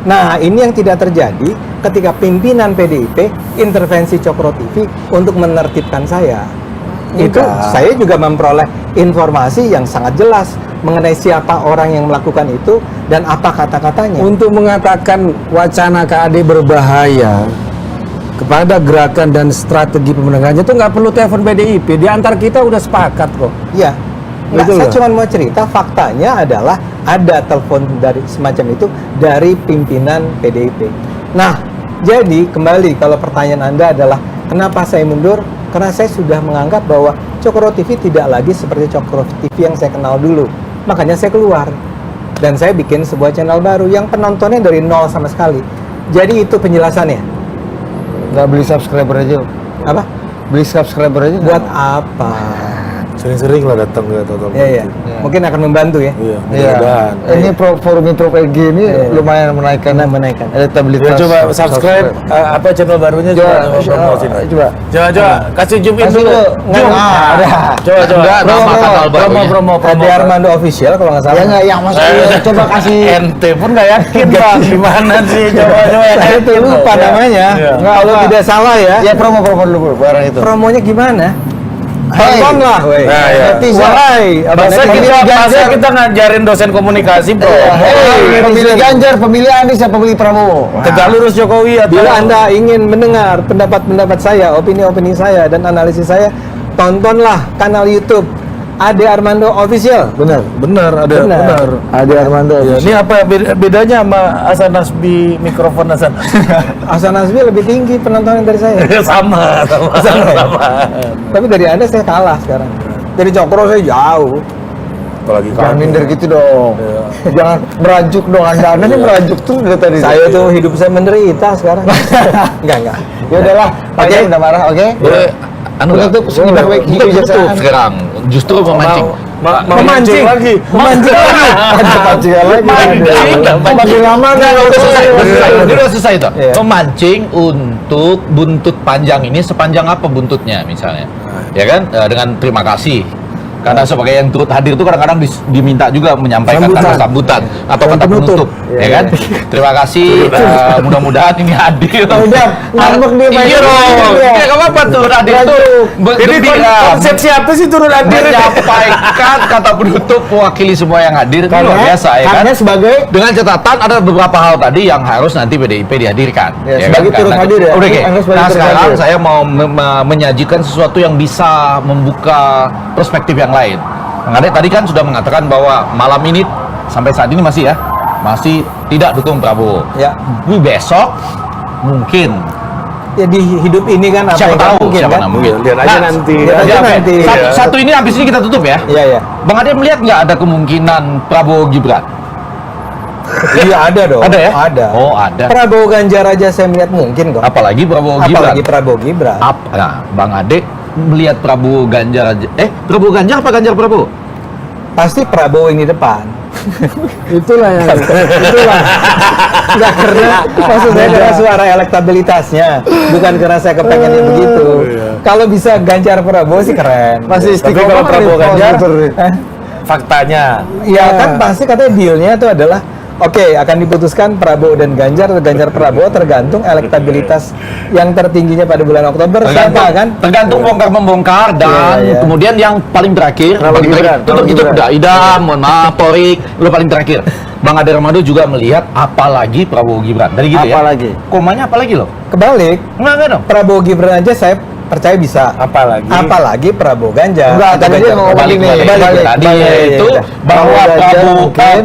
Nah, ini yang tidak terjadi ketika pimpinan PDIP intervensi Cokro TV untuk menertibkan saya. Itu saya juga memperoleh informasi yang sangat jelas mengenai siapa orang yang melakukan itu dan apa kata-katanya. Untuk mengatakan wacana KAD berbahaya kepada gerakan dan strategi pemenangannya itu nggak perlu telepon PDIP. Di antar kita udah sepakat kok. Iya. Nggak, Gitu saya loh. cuma mau cerita faktanya adalah ada telepon dari semacam itu dari pimpinan PDIP. Nah, jadi kembali kalau pertanyaan Anda adalah kenapa saya mundur? Karena saya sudah menganggap bahwa Cokro TV tidak lagi seperti Cokro TV yang saya kenal dulu. Makanya saya keluar. Dan saya bikin sebuah channel baru yang penontonnya dari nol sama sekali. Jadi itu penjelasannya. Nggak beli subscriber aja. Apa? Beli subscriber aja. Buat apa? Sering-sering lah datang ke Total Ya, ya. Mungkin akan membantu ya. Iya, Iya. mudah-mudahan. Ini forum Pro PG ini Iya. lumayan menaikkan Menaikkan. elektabilitas. Ya, coba subscribe apa channel barunya Coba, coba promosiin. coba. Coba kasih zoom in Kasih dulu. dulu. Zoom. Ada. Coba Enggak, nama kanal barunya. promo. Ade Armando official kalau nggak salah. Ya nggak yang maksudnya coba kasih. Ente pun nggak yakin bang, gimana sih coba yang Saya tuh yakin, lupa Bang. namanya. Iya. Kalau tidak salah ya. Ya promo dulu barang itu. Promonya gimana? Tontonlah, weh. Nah, ya. Netizen. Wahai, Masa kita ngajarin dosen komunikasi, bro. Hei, pemilih Ganjar, pemilih Anies, ya pemilih Prabowo. Tegak lurus Jokowi atau Bila Anda ingin mendengar pendapat-pendapat saya, opini-opini saya, dan analisis saya, tontonlah kanal YouTube Ade Armando Official. Benar. benar ada Benar. benar. Ade Armando. Ya, ini apa bedanya sama Hasan Nasbi mikrofon Hasan? Hasan Nasbi lebih tinggi penontonnya dari saya. sama. Tapi dari Anda saya kalah sekarang. Dari Cokro saya jauh. Apalagi Jangan minder gitu dong. Jangan merajuk dong. Anda nih merajuk tuh dari tadi. Saya tuh hidup saya menderita sekarang. enggak. Ya udahlah. Pak Oke. Jam udah marah, oke? Anu nggak? Penutup sekitar baik Bukan tutup sekarang, justru memancing. Memancing lagi. Memancing lagi. Ada pancingan lagi. Makin lama Udah selesai, nih. udah selesai itu. Iya. Memancing untuk buntut panjang ini sepanjang apa buntutnya misalnya, ya kan? Dengan terima kasih. Karena sebagai yang turut hadir itu kadang-kadang diminta juga menyampaikan kata sambutan atau kata penutup, ya kan? Terima kasih, mudah-mudahan ini hadir. Udah, ngambek dia, Pak. Iya dong, ya nggak apa-apa turut hadir itu Ini konsep siapa sih turun hadir? menyampaikan kata penutup mewakili semua yang hadir itu luar biasa, ya kan? Karena sebagai Dengan catatan ada beberapa hal tadi yang harus nanti PDIP dihadirkan. Ya, sebagai turut Karena- hadir ya. Udah, Ki. Anda sebagai Nah turut sekarang hadir. saya mau menyajikan sesuatu yang bisa membuka perspektif yang lain. Bang Ade tadi kan sudah mengatakan bahwa malam ini sampai saat ini masih tidak dukung Prabowo. Ya. Tapi besok mungkin Ya di hidup ini kan apa siapa yang tahu mungkin siapa kan? mungkin. Lihat aja nanti. Lihat aja Oke. nanti. Satu ini habis ini kita tutup ya. Iya. Bang Ade melihat nggak ada kemungkinan Prabowo Gibran? Iya ada dong. Ada ya? Ada. Oh ada. Prabowo Ganjar aja saya melihat mungkin kok. Apalagi Prabowo Gibran. Apalagi Prabowo Gibran. Nah, Bang Ade melihat Prabowo Ganjar aja. Prabowo Ganjar apa Ganjar Prabowo? Pasti Prabowo ini depan. Itulah yang Enggak karena maksud saya karena suara elektabilitasnya, bukan karena saya kepengennya begitu. Kalau bisa Ganjar Prabowo sih keren. masih Tapi istiqomah kalau Prabowo nih, Ganjar, Pak. faktanya. Ya kan pasti katanya dealnya itu adalah oke, akan diputuskan Prabowo dan Ganjar atau Ganjar Prabowo tergantung elektabilitas yang tertingginya pada bulan Oktober siapa kan? Tergantung bongkar-membongkar dan Iya, iya. kemudian yang paling terakhir, tutup gitu udah Idam, mohon maaf, Torik, lu paling terakhir. Bang Ade Armando juga melihat apalagi Prabowo Gibran. Dari gitu ya. Apalagi? Komanya apalagi loh? Kebalik, Enggak dong. Prabowo Gibran aja saya percaya bisa. Apalagi Prabowo Ganjar. Enggak, Atau tadi dia Ganjar ngomong Prabowo. begini. Balik tadi yaitu ya, bahwa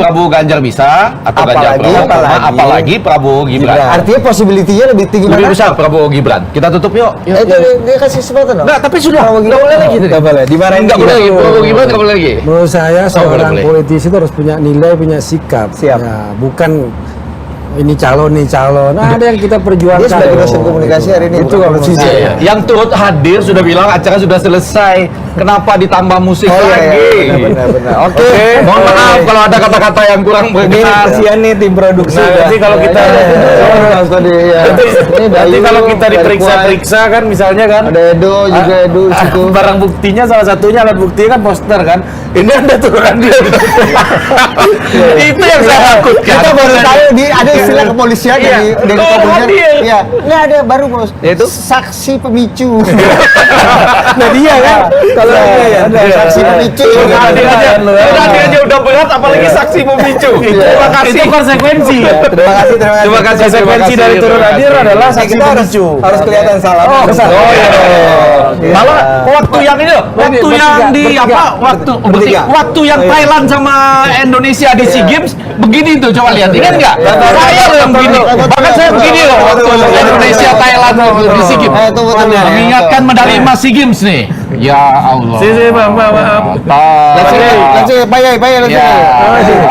Prabowo Ganjar bisa atau Ganjar Apalagi- Prabowo, apalagi Prabowo Gibran. Artinya possibility-nya lebih tinggi Lebih mana? besar Prabowo Gibran. Kita tutup yuk. Itu dia kasih kesempatan dong. Enggak, tapi sudah. Prabowo Enggak boleh lagi. Nggak boleh, dimarahin Enggak boleh lagi. Prabowo Gibran enggak boleh lagi. menurut saya seorang boleh. politisi itu harus punya nilai, punya sikap. Siap. Ya, bukan ini calon. Nah, ada yang kita perjuangkan. Dia sebagai dosen loh. komunikasi hari ini, Itu bukan kalau politisi. saya. Yang turut hadir sudah bilang acara sudah selesai. Kenapa ditambah musik lagi? Benar. Oke. Mohon maaf kalau ada kata-kata yang kurang Ini berkenan. kasihan nih tim produksi. Nah, nanti kalau kita Tadi ya. Ini nanti Bayu, kalau kita dari diperiksa-periksa kan misalnya kan Kuwait. Ada Edo juga Edo di situ. barang buktinya salah satunya alat buktinya kan poster kan. Ini ada turunan dia. Itu yang saya takutkan. Kita baru tahu ada istilah kepolisian Iya. dari Oh, kepolisian. dia. Iya. Nggak ada baru bos. Yaitu? Saksi pemicu. Nah dia kan kalau Ada saksi pemicu. Tadi aja udah berat, apalagi saksi memicu. Terima kasih. Itu konsekuensi. Terima kasih. Terima kasih. Konsekuensi dari turun hadir adalah saksi Kita pemicu. harus kelihatan salah. Oh iya. Malah waktu yang ini loh, waktu yang di apa? Waktu yang Thailand sama Indonesia di SEA Games begini tuh, coba lihat. Ingat nggak? Saya loh yang begini. Bahkan saya begini loh waktu Indonesia Thailand di SEA Games. Tunggu. Mengingatkan medali emas SEA Games nih. Ya Allah. Sini, Bang. Let's see, payah. Ya,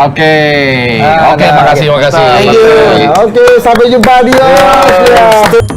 oke. Oke, makasih. Oke, sampai jumpa, adios. Ya.